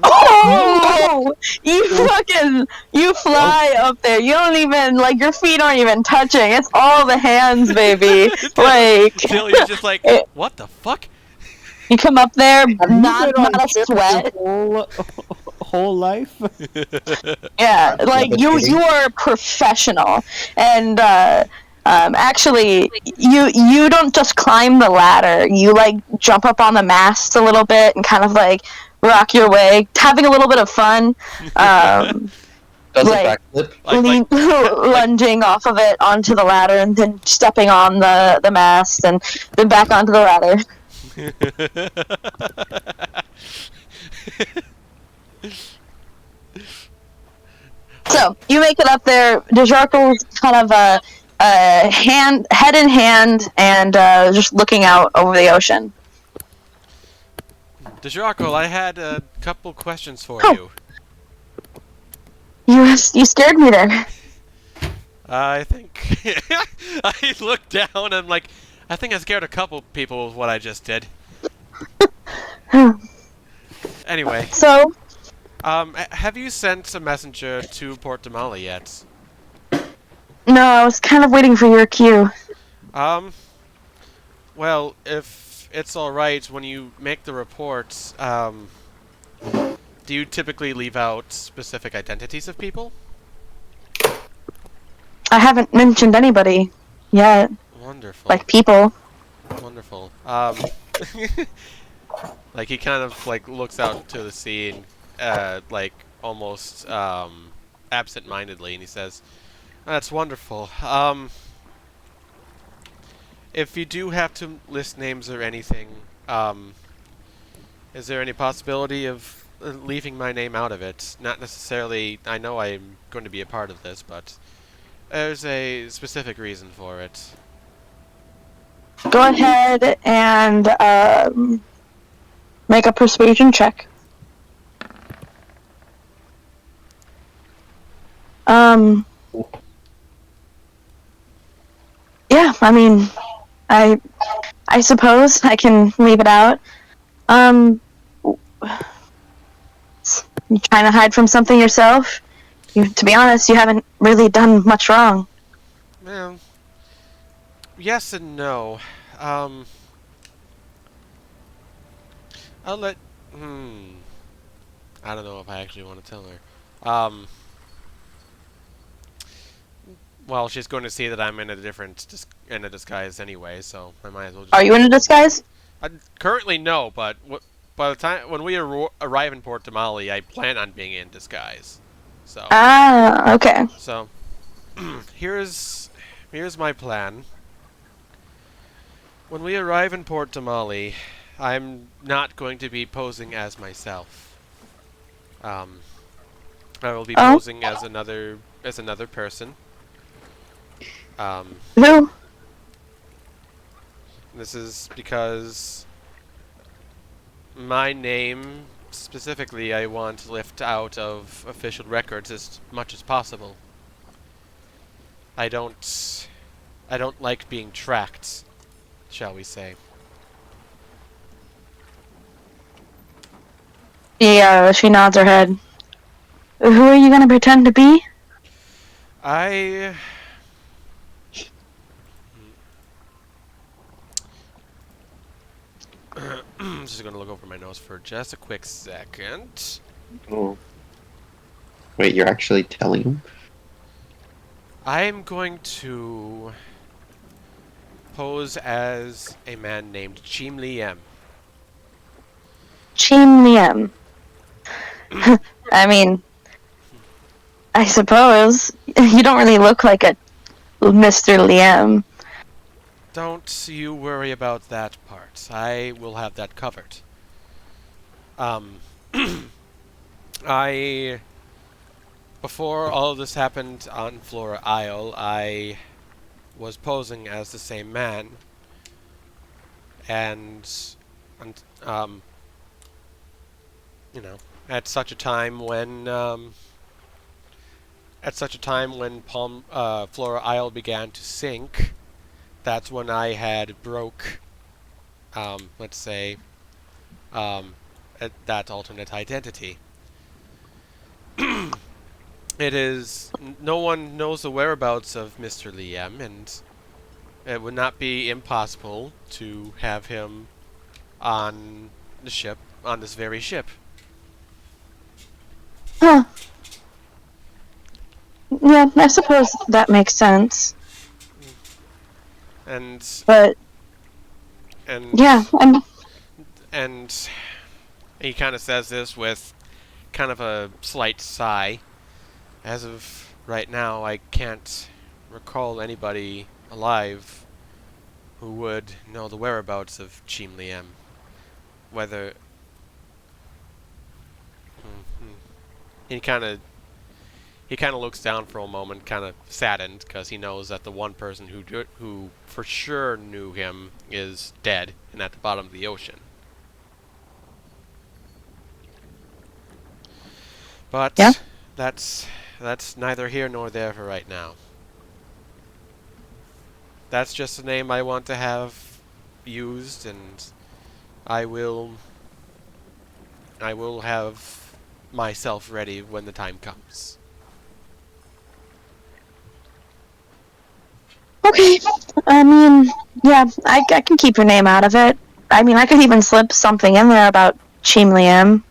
Speaker 2: Oh! You fly up there. You don't even, your feet aren't even touching. It's all the hands, baby.
Speaker 1: Tilly's just like, what the fuck?
Speaker 2: You come up there,
Speaker 5: Have you
Speaker 2: not
Speaker 5: been on
Speaker 2: a
Speaker 5: ship
Speaker 2: sweat.
Speaker 5: your whole life?
Speaker 2: Yeah, you are a professional. And, actually, you don't just climb the ladder. You, jump up on the mast a little bit and kind of, rock your way, having a little bit of fun.
Speaker 4: Does a backflip?
Speaker 2: Lunging off of it onto the ladder and then stepping on the mast and then back onto the ladder. So you make it up there. Dejarkle's kind of head in hand and just looking out over the ocean.
Speaker 1: Dejarkle, I had a couple questions for you.
Speaker 2: You scared me there.
Speaker 1: I think I looked down and I'm like, I think I scared a couple people with what I just did. Anyway.
Speaker 2: So,
Speaker 1: have you sent a messenger to Port Damali yet?
Speaker 2: no, I was kind of waiting for your cue.
Speaker 1: Well, if it's alright, when you make the reports, do you typically leave out specific identities of people?
Speaker 2: I haven't mentioned anybody yet.
Speaker 1: Wonderful.
Speaker 2: Like people.
Speaker 1: Wonderful. He kind of looks out to the sea and almost absent-mindedly, and he says, "That's wonderful. If you do have to list names or anything, is there any possibility of leaving my name out of it? Not necessarily. I know I'm going to be a part of this, but there's a specific reason for it."
Speaker 2: Go ahead and make a persuasion check. Yeah, I mean, I suppose I can leave it out. You trying to hide from something yourself? To be honest, you haven't really done much wrong.
Speaker 1: Well, yes and no. I'll let... I don't know if I actually want to tell her. Well, she's going to see that I'm in a disguise anyway, so I might as well just...
Speaker 2: Are you in a disguise?
Speaker 1: Currently, no, but by the time when we arrive in Port Damali, I plan on being in disguise. So...
Speaker 2: Ah, okay.
Speaker 1: So, here's my plan. When we arrive in Port Damali, I'm not going to be posing as myself. I will be posing as another person.
Speaker 2: Who?
Speaker 1: This is because my name, specifically, I want to lift out of official records as much as possible. I don't like being tracked, shall we say.
Speaker 2: She nods her head. Who are you gonna pretend to be?
Speaker 1: I'm just gonna look over my nose for just a quick second.
Speaker 4: Oh. Wait, you're actually telling him?
Speaker 1: I'm going to pose as a man named Chim Liem.
Speaker 2: Chim Liem. I mean, I suppose you don't really look like a Mr. Liem.
Speaker 1: Don't you worry about that part. I will have that covered. Before all of this happened on Flora Isle, I was posing as the same man, and you know, at such a time when Flora Isle began to sink, that's when I had broke, let's say, that alternate identity. No one knows the whereabouts of Mr. Liem, and it would not be impossible to have him on the ship, on this very ship.
Speaker 2: Huh. Yeah, I suppose that makes sense.
Speaker 1: And
Speaker 2: But yeah,
Speaker 1: and he kind of says this with kind of a slight sigh. As of right now, I can't recall anybody alive who would know the whereabouts of Chim Liem. Whether he kind of looks down for a moment, kind of saddened, because he knows that the one person who for sure knew him is dead and at the bottom of the ocean. But
Speaker 2: yeah.
Speaker 1: that's neither here nor there for right now. That's just the name I want to have used, and I will have myself ready when the time comes.
Speaker 2: Okay. I mean, yeah, I can keep your name out of it. I mean, I could even slip something in there about Chim Liem.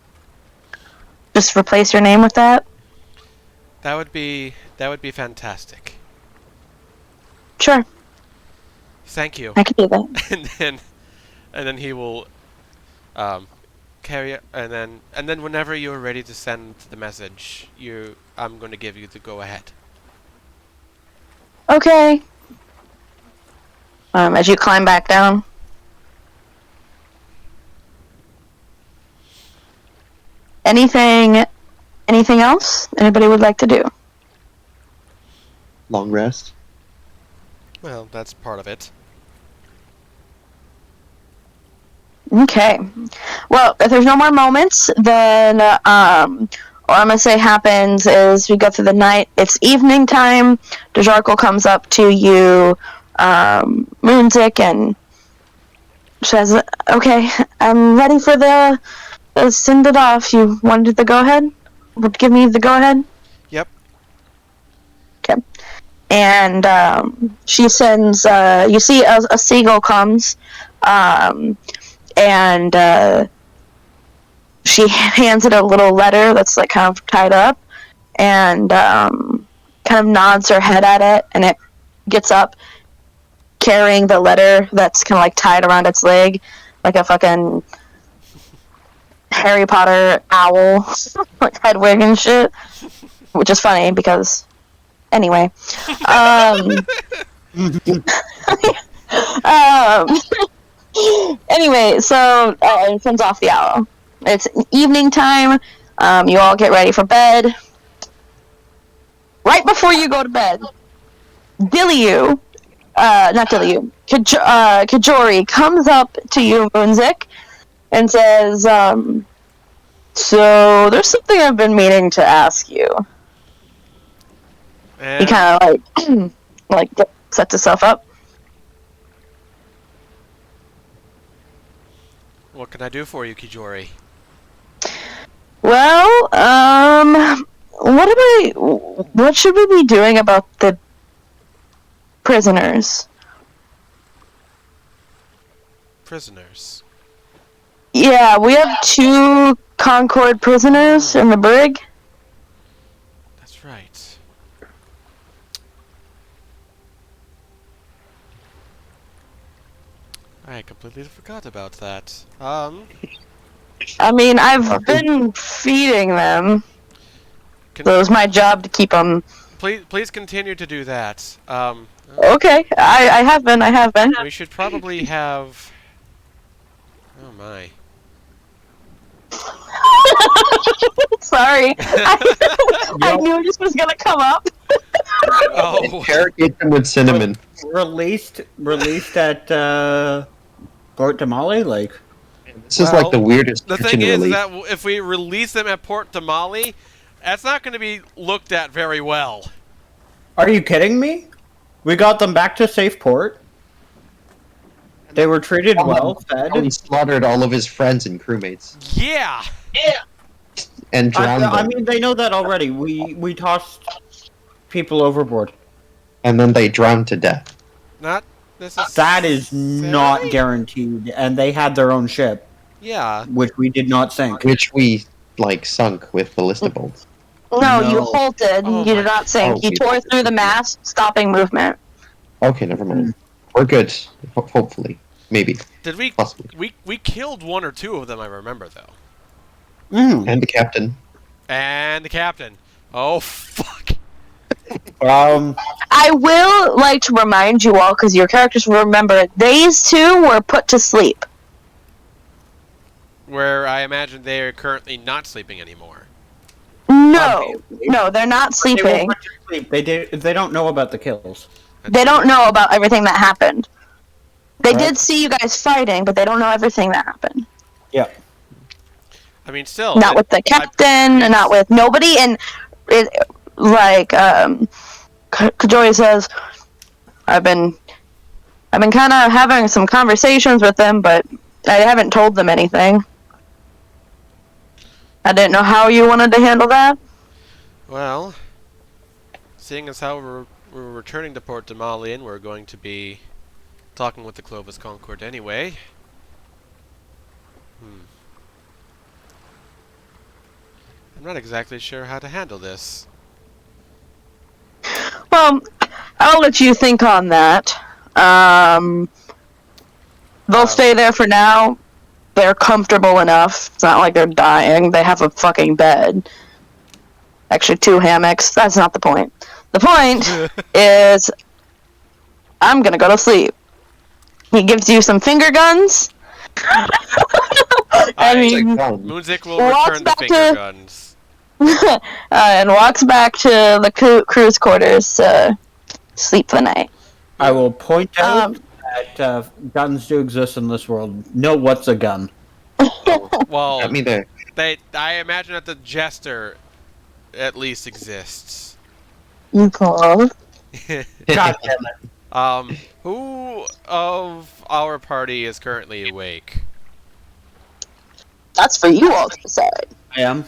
Speaker 2: Just replace your name with that.
Speaker 1: That would be fantastic.
Speaker 2: Sure.
Speaker 1: Thank you.
Speaker 2: I could do that.
Speaker 1: and then he will carry it, and then whenever you're ready to send the message, I'm going to give you the go ahead.
Speaker 2: Okay. As you climb back down. Anything else anybody would like to do?
Speaker 4: Long rest?
Speaker 1: Well, that's part of it.
Speaker 2: Okay. Well, if there's no more moments, then what I'm gonna say happens is we go through the night. It's evening time. Dejarkle comes up to you, Moonzic, and says, "Okay, I'm ready for the send it off. You wanted the go ahead? Would give me the go ahead?"
Speaker 1: Yep.
Speaker 2: Okay. And she sends. You see a seagull comes. And she hands it a little letter that's like kind of tied up, and kind of nods her head at it, and it gets up carrying the letter that's kind of like tied around its leg like a fucking Harry Potter owl, like Hedwig and shit, which is funny because anyway. Anyway, so it sends off the owl. It's evening time. You all get ready for bed. Right before you go to bed, Dilly, not Dilly, Kajori comes up to you, Moonzic, and says, so there's something I've been meaning to ask you.
Speaker 1: And
Speaker 2: He kind of like sets himself up.
Speaker 1: what can I do for you, Kijori?
Speaker 2: Well, what should we be doing about the prisoners?
Speaker 1: Prisoners.
Speaker 2: Yeah, we have 2 Concord prisoners in the brig.
Speaker 1: That's right. I completely forgot about that.
Speaker 2: I mean, I've been feeding them, so it was my job to keep them.
Speaker 1: Please continue to do that.
Speaker 2: Okay, I have been.
Speaker 1: We should probably have. Oh my.
Speaker 2: Sorry. I knew this was gonna come up.
Speaker 1: Oh.
Speaker 4: Interrogate them with cinnamon.
Speaker 5: Released at Port Damali, like.
Speaker 4: This is like the weirdest
Speaker 1: The
Speaker 4: kitchen
Speaker 1: thing is
Speaker 4: release.
Speaker 1: that if we release them at Port Damali, that's not going to be looked at very well.
Speaker 5: Are you kidding me? We got them back to safe port. They were treated well, fed.
Speaker 4: He slaughtered all of his friends and crewmates
Speaker 1: Yeah.
Speaker 4: and drowned them.
Speaker 5: I mean, they know that already. We tossed people overboard.
Speaker 4: And then they drowned to death.
Speaker 1: Not necessarily.
Speaker 5: That is not guaranteed, and they had their own ship,
Speaker 1: Yeah.
Speaker 5: which we did not sink.
Speaker 4: Which we, sunk with ballista bolts.
Speaker 2: No, you
Speaker 5: No.
Speaker 2: halted.
Speaker 1: Oh
Speaker 2: You
Speaker 1: my-
Speaker 2: did not sink.
Speaker 4: Oh,
Speaker 2: You
Speaker 4: we-
Speaker 2: tore through the mast, stopping movement.
Speaker 4: Okay, never mind. We're good. Hopefully. Maybe.
Speaker 1: Did we?
Speaker 4: Possibly.
Speaker 1: We killed 1 or 2 of them. I remember though.
Speaker 4: And the captain.
Speaker 1: And the captain. Oh fuck.
Speaker 2: I will like to remind you all, because your characters will remember, these 2 were put to sleep.
Speaker 1: Where I imagine they are currently not sleeping anymore.
Speaker 2: No, they're not
Speaker 5: They were
Speaker 2: sleeping.
Speaker 5: put to sleep. They don't know about the kills.
Speaker 2: They don't know about everything that happened. They
Speaker 5: Right.
Speaker 2: did see you guys fighting, but they don't know everything that happened.
Speaker 5: Yeah.
Speaker 1: I mean, still.
Speaker 2: Not with the captain, and not with nobody. And Kajori says, I've been kind of having some conversations with them, but I haven't told them anything. I didn't know how you wanted to handle that.
Speaker 1: Well, seeing as how we're returning to Port Damali and we're going to be talking with the Clovis Concord anyway. I'm not exactly sure how to handle this.
Speaker 2: Well, I'll let you think on that. They'll stay there for now. They're comfortable enough. It's not like they're dying. They have a fucking bed. Actually, 2 hammocks. That's not the point. The point is, I'm gonna go to sleep. He gives you some finger guns. I mean,
Speaker 1: Moonzic will
Speaker 2: walks
Speaker 1: return the
Speaker 2: back
Speaker 1: finger
Speaker 2: to-
Speaker 1: guns.
Speaker 2: and walks back to the crew's quarters to sleep the night.
Speaker 5: I will point out that guns do exist in this world. Know what's a gun.
Speaker 1: Well,
Speaker 4: I mean,
Speaker 1: I imagine that the Jester at least exists.
Speaker 2: You call.
Speaker 5: God damn it.
Speaker 1: Who of our party is currently awake?
Speaker 2: That's for you all to decide.
Speaker 5: I am.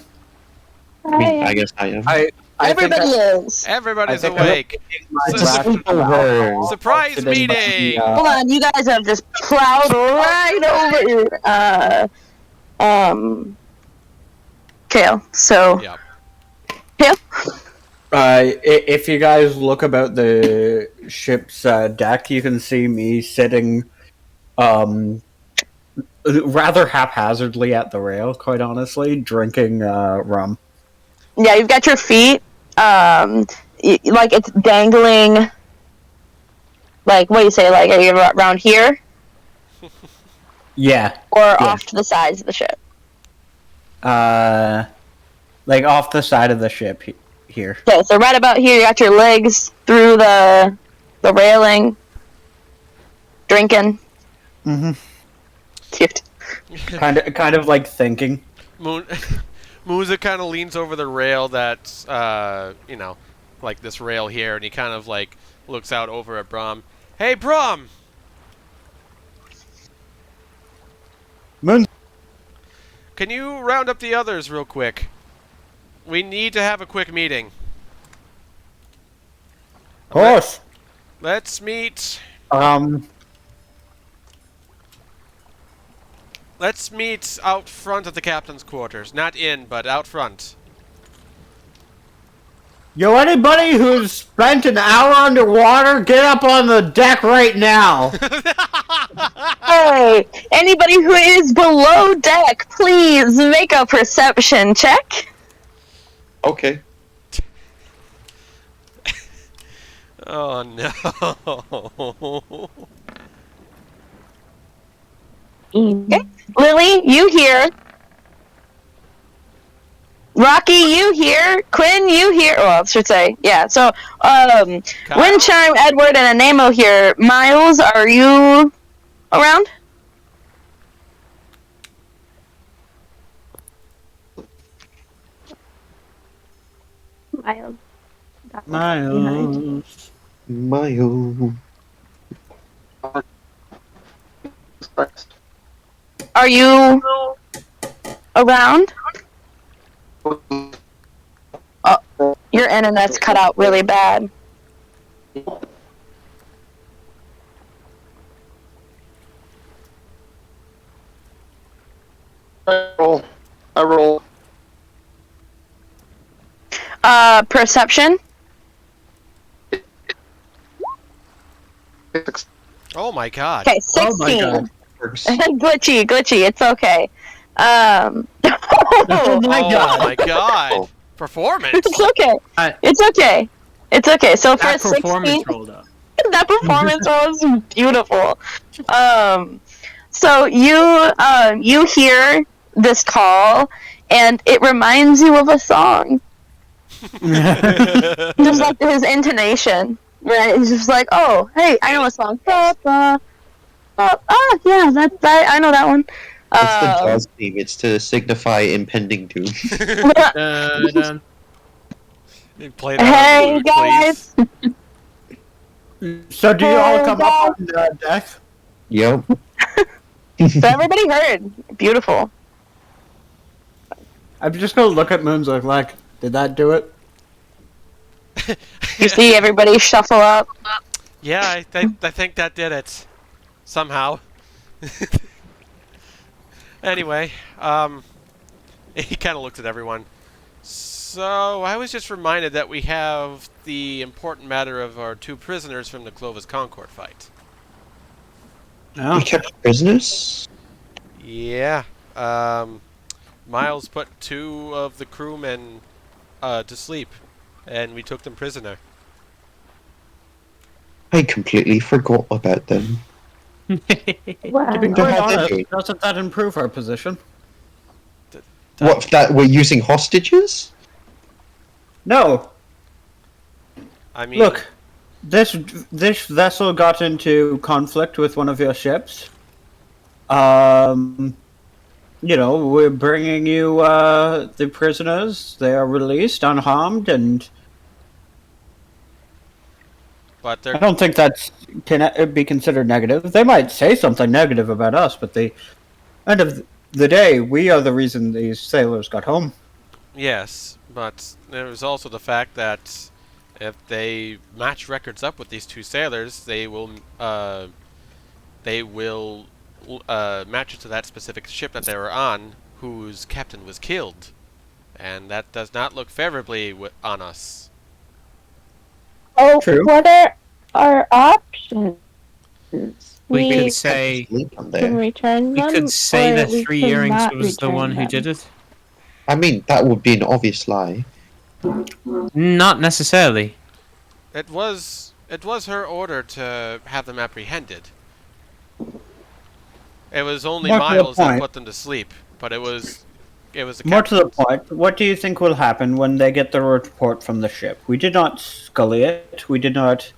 Speaker 4: I guess I am.
Speaker 5: I
Speaker 2: Everybody
Speaker 5: think
Speaker 2: is.
Speaker 1: Everybody's
Speaker 5: think I'm
Speaker 1: awake.
Speaker 5: my
Speaker 1: Su-
Speaker 5: draft alcohol
Speaker 1: Surprise
Speaker 5: today might
Speaker 1: meeting!
Speaker 5: be,
Speaker 2: Hold on, you guys have just plowed right over Kale. So
Speaker 1: Yep.
Speaker 2: Kale?
Speaker 5: If you guys look about the ship's deck, you can see me sitting rather haphazardly at the rail, quite honestly, drinking rum.
Speaker 2: Yeah, you've got your feet, like it's dangling. Like, what do you say? Like, are you around here
Speaker 5: Yeah.
Speaker 2: or off to the sides of the ship?
Speaker 5: Like off the side of the ship here.
Speaker 2: Okay, so right about here, you got your legs through the railing. drinking.
Speaker 5: Mm-hmm.
Speaker 2: Cute.
Speaker 5: Kind of like thinking.
Speaker 1: Moonzic kind of leans over the rail that's, like this rail here, and he kind of like looks out over at Brom. Hey, Brom!
Speaker 5: Moon.
Speaker 1: Can you round up the others real quick? We need to have a quick meeting.
Speaker 5: Of course.
Speaker 1: Let's meet. Let's meet out front of the captain's quarters. Not in, but out front.
Speaker 5: Yo, anybody who's spent an hour underwater, get up on the deck right now.
Speaker 2: Hey, anybody who is below deck, please make a perception check.
Speaker 4: Okay.
Speaker 1: Oh no.
Speaker 2: Okay. Lily, you hear. Rocky, you hear. Quinn, you hear. Well, I should say, yeah. So, Windchime, Edward, and Anemo here. Miles, are you around?
Speaker 6: Miles.
Speaker 5: Miles.
Speaker 4: Miles.
Speaker 2: Are you around? Oh, your internet's cut out really bad.
Speaker 4: I roll.
Speaker 2: Perception?
Speaker 1: Oh my god.
Speaker 2: Okay,
Speaker 5: Oh my
Speaker 2: 16.
Speaker 5: god.
Speaker 2: glitchy, it's okay.
Speaker 5: Oh my
Speaker 1: Oh
Speaker 5: god.
Speaker 1: my god. Performance.
Speaker 2: It's okay.
Speaker 3: I-
Speaker 2: It's okay. It's okay. So for
Speaker 3: That
Speaker 2: 16,
Speaker 3: performance rolled up.
Speaker 2: that performance was beautiful. So you hear this call, and it reminds you of a song. Just like his intonation, right? It's just like, oh, hey, I know a song. Yeah, I know that one.
Speaker 4: It's the jazz theme. It's to signify impending doom.
Speaker 1: Play that
Speaker 2: Hey
Speaker 1: on loop,
Speaker 2: guys.
Speaker 1: please.
Speaker 5: So do you all come up on the deck?
Speaker 4: Yep.
Speaker 2: So everybody heard. Beautiful.
Speaker 5: I'm just gonna look at Moonzic like, did that do it?
Speaker 2: You see everybody shuffle up.
Speaker 1: Yeah, I think that did it. Somehow. Anyway, he kind of looks at everyone. So, I was just reminded that we have the important matter of our 2 prisoners from the Clovis Concord fight.
Speaker 5: No.
Speaker 4: We kept prisoners?
Speaker 1: Yeah. Miles put 2 of the crewmen to sleep, and we took them prisoner.
Speaker 4: I completely forgot about them.
Speaker 6: Wow.
Speaker 5: To be
Speaker 4: Go
Speaker 5: quite
Speaker 4: ahead,
Speaker 5: honest,
Speaker 4: Eddie.
Speaker 5: doesn't that improve our position?
Speaker 4: What, that we're using hostages?
Speaker 5: No.
Speaker 1: I mean,
Speaker 5: Look, this vessel got into conflict with one of your ships. You know, we're bringing you the prisoners. They are released unharmed, and
Speaker 1: but
Speaker 5: I
Speaker 1: they're
Speaker 5: don't think that can be considered negative. They might say something negative about us, but the end of the day, we are the reason these sailors got home.
Speaker 1: yes, but there was also the fact that if they match records up with these 2 sailors, they will match it to that specific ship that they were on, whose captain was killed, and that does not look favorably on us.
Speaker 6: Oh,
Speaker 5: True.
Speaker 6: what are our options?
Speaker 3: We
Speaker 6: We
Speaker 3: could say
Speaker 4: Sleep on
Speaker 6: can
Speaker 4: there.
Speaker 6: return
Speaker 3: we
Speaker 6: them,
Speaker 3: could say
Speaker 6: or
Speaker 3: that
Speaker 6: we
Speaker 3: 3
Speaker 6: could
Speaker 3: earrings
Speaker 6: not
Speaker 3: was the
Speaker 6: return
Speaker 3: one who
Speaker 6: them.
Speaker 3: did it.
Speaker 4: I mean, that would be an obvious lie.
Speaker 3: Not necessarily.
Speaker 1: It was her order to have them apprehended. It was only
Speaker 5: More to the
Speaker 1: Miles that
Speaker 5: point.
Speaker 1: put them to sleep, but it was the
Speaker 5: More to the
Speaker 1: captain's.
Speaker 5: point, what do you think will happen when they get the report from the ship? We did not scully it. We did not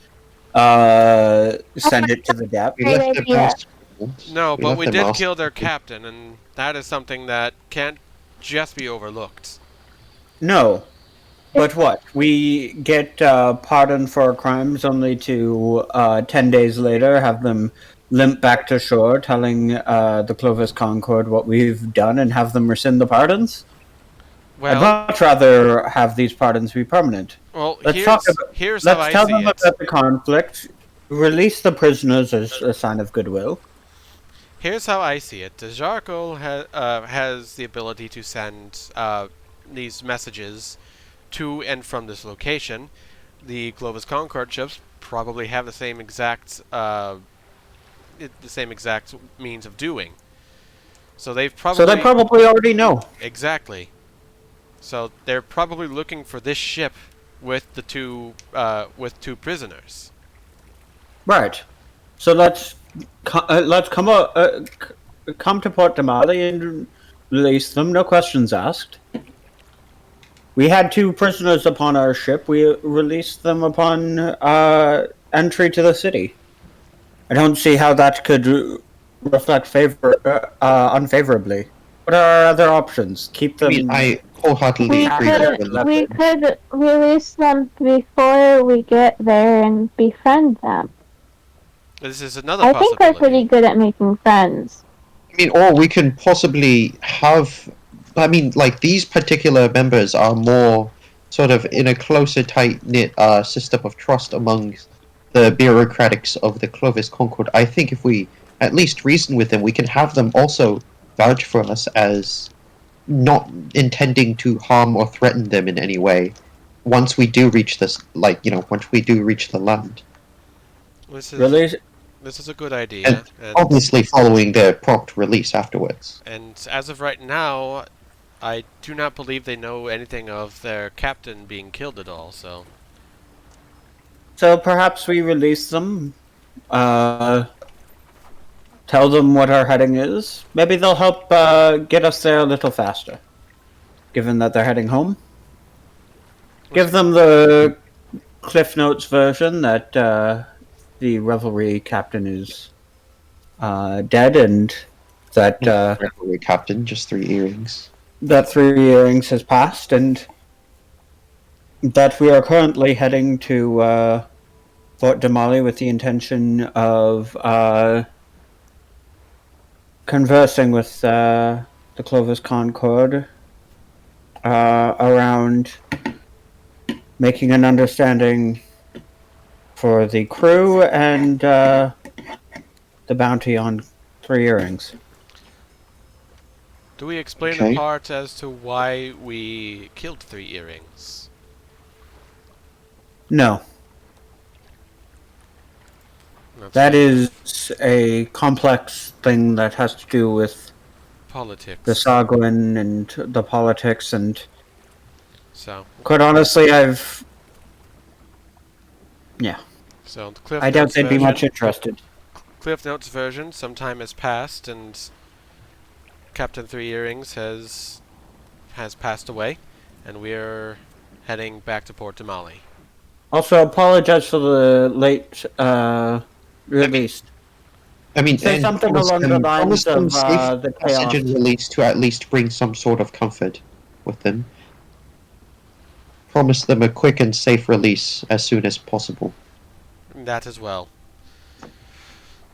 Speaker 5: send it to the depth.
Speaker 4: We
Speaker 6: Great
Speaker 4: left them
Speaker 6: idea.
Speaker 4: masked.
Speaker 1: No, but
Speaker 4: left
Speaker 1: we
Speaker 4: them
Speaker 1: did
Speaker 4: masked.
Speaker 1: kill their captain, and that is something that can't just be overlooked.
Speaker 5: No. But what? We get pardoned for our crimes only to 10 days later have them limp back to shore telling the Clovis Concord what we've done and have them rescind the pardons? I'd
Speaker 1: Well,
Speaker 5: much rather have these pardons be permanent.
Speaker 1: here's here's how
Speaker 5: Let's
Speaker 1: I
Speaker 5: tell
Speaker 1: see
Speaker 5: them
Speaker 1: it.
Speaker 5: about the conflict, release the prisoners as a sign of goodwill.
Speaker 1: Here's how I see it. The Jarkol has the ability to send these messages to and from this location. The Clovis Concord ships probably have the same exact means of doing. So they've probably
Speaker 5: So they probably already know.
Speaker 1: exactly. So they're probably looking for this ship with the two prisoners.
Speaker 5: Right. So let's come to Port Damali and release them. No questions asked. We had 2 prisoners upon our ship. We released them upon entry to the city. I don't see how that could reflect unfavorably. What are our other options? Keep them.
Speaker 4: I mean, I wholeheartedly
Speaker 6: We
Speaker 4: agree with
Speaker 6: could,
Speaker 4: them.
Speaker 6: we could release them before we get there and befriend them.
Speaker 1: This is another
Speaker 6: I think
Speaker 1: possibility.
Speaker 6: we're pretty good at making friends.
Speaker 4: I mean, or we can possibly have. I mean, like, these particular members are more sort of in a closer, tight-knit system of trust among the bureaucratics of the Clovis Concord. I think if we at least reason with them, we can have them also vouch for us as not intending to harm or threaten them in any way once we do reach this, once we do reach the land.
Speaker 1: This is
Speaker 5: Release.
Speaker 1: this is a good idea, and
Speaker 4: Obviously following their prompt release afterwards.
Speaker 1: as of right now, I do not believe they know anything of their captain being killed at all. So
Speaker 5: So perhaps we release them. Tell them what our heading is. Maybe they'll help get us there a little faster. Given that they're heading home. Give them the Cliff Notes version that the Revelry captain is dead and that
Speaker 4: Referee captain, just 3 earrings.
Speaker 5: that 3 earrings has passed and that we are currently heading to Fort Damali with the intention of conversing with the Clovis Concord around making an understanding for the crew and the bounty on 3 earrings.
Speaker 1: do we explain
Speaker 4: Okay.
Speaker 1: the part as to why we killed 3 earrings?
Speaker 5: No,
Speaker 1: That's
Speaker 5: that is a complex thing that has to do with
Speaker 1: politics.
Speaker 5: the Sargwin and the politics, and
Speaker 1: So
Speaker 5: quite honestly,
Speaker 1: so the Cliff
Speaker 5: I doubt
Speaker 1: Notes
Speaker 5: they'd be
Speaker 1: version-
Speaker 5: much interested.
Speaker 1: Cliff Notes version. Some time has passed, and Captain 3 Earrings has passed away, and we're heading back to Port Damali.
Speaker 5: Also, apologize for the late release.
Speaker 4: I mean,
Speaker 5: Say
Speaker 4: and
Speaker 5: something
Speaker 4: promise
Speaker 5: along the
Speaker 4: them-
Speaker 5: lines
Speaker 4: promise them
Speaker 5: of
Speaker 4: safe
Speaker 5: the
Speaker 4: passage
Speaker 5: chaos.
Speaker 4: and release to at least bring some sort of comfort with them. Promise them a quick and safe release as soon as possible.
Speaker 1: That as well.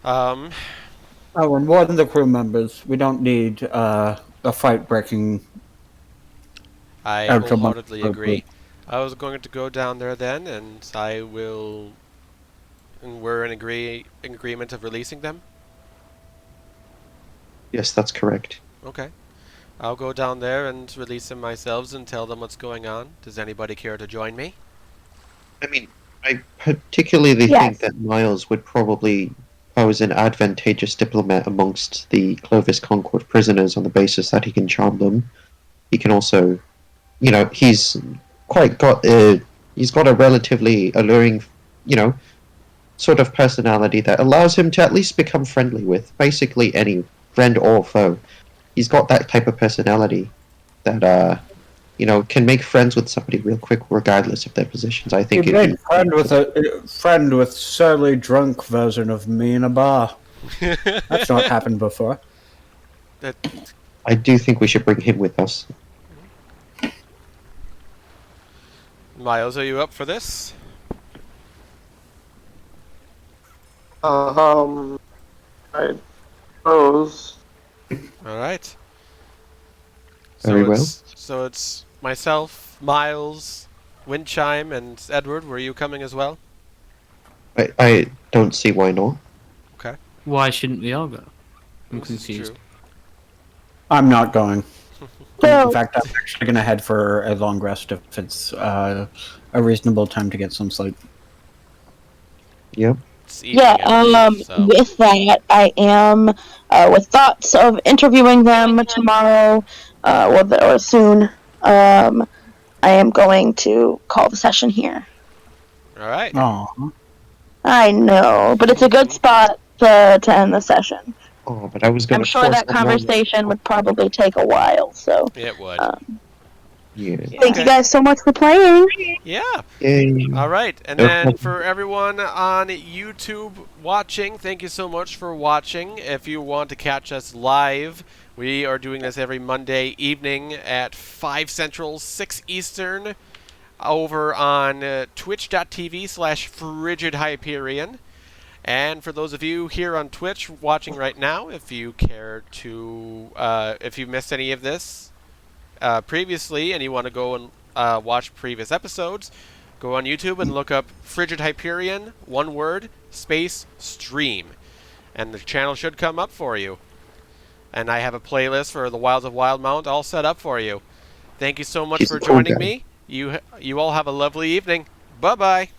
Speaker 5: Oh, and more than the crew members. We don't need a fight breaking.
Speaker 1: I
Speaker 5: Out of
Speaker 1: wholeheartedly
Speaker 5: my-
Speaker 1: agree. I was going to go down there then, and I will. And we're in agreement of releasing them.
Speaker 4: Yes, that's correct.
Speaker 1: Okay. I'll go down there and release them myself and tell them what's going on. Does anybody care to join me?
Speaker 4: I mean, I particularly
Speaker 6: Yes.
Speaker 4: think that Miles would probably pose an advantageous diplomat amongst the Clovis Concord prisoners on the basis that he can charm them. He can also, he's he's got a relatively alluring, sort of personality that allows him to at least become friendly with basically any friend or foe. He's got that type of personality that, can make friends with somebody real quick, regardless of their positions. I
Speaker 5: He
Speaker 4: think
Speaker 5: made friend with a friend with surly drunk version of me in a bar. That's not happened before.
Speaker 1: That,
Speaker 4: I do think we should bring him with us.
Speaker 1: Miles, are you up for this?
Speaker 7: I suppose.
Speaker 1: All right.
Speaker 4: Very well.
Speaker 1: So it's myself, Miles, Windchime, and Edward. Were you coming as well?
Speaker 4: I don't see why not.
Speaker 1: Okay.
Speaker 3: Why shouldn't we all go? I'm
Speaker 1: This is
Speaker 3: confused.
Speaker 1: true.
Speaker 5: I'm not going.
Speaker 2: So,
Speaker 5: In fact, I'm actually going to head for a long rest if it's a reasonable time to get some sleep.
Speaker 4: Yep.
Speaker 1: It's evening,
Speaker 2: yeah,
Speaker 1: I believe, so.
Speaker 2: with that, I am with thoughts of interviewing them tomorrow, or soon. I am going to call the session here.
Speaker 1: All right.
Speaker 5: Oh,
Speaker 2: I know, but it's a good spot to end the session.
Speaker 4: Oh, but I was going
Speaker 2: I'm
Speaker 4: to.
Speaker 2: sure that conversation would probably take a while, so
Speaker 1: It would.
Speaker 4: Yeah.
Speaker 2: thank you guys so much for playing.
Speaker 1: Yeah.
Speaker 4: Yay.
Speaker 1: All right. And
Speaker 4: No
Speaker 1: then
Speaker 4: problem.
Speaker 1: for everyone on YouTube watching, thank you so much for watching. If you want to catch us live, we are doing this every Monday evening at 5 Central, 6 Eastern, over on twitch.tv/FrigidHyperion. And for those of you here on Twitch watching right now, if you care to, if you missed any of this previously and you want to go and watch previous episodes, go on YouTube and look up Frigid Hyperion, one word, space, stream. And the channel should come up for you. And I have a playlist for the Wilds of Wildemount all set up for you. Thank you so much
Speaker 4: He's
Speaker 1: for
Speaker 4: a cool
Speaker 1: joining
Speaker 4: guy.
Speaker 1: me. You all have a lovely evening. Bye-bye.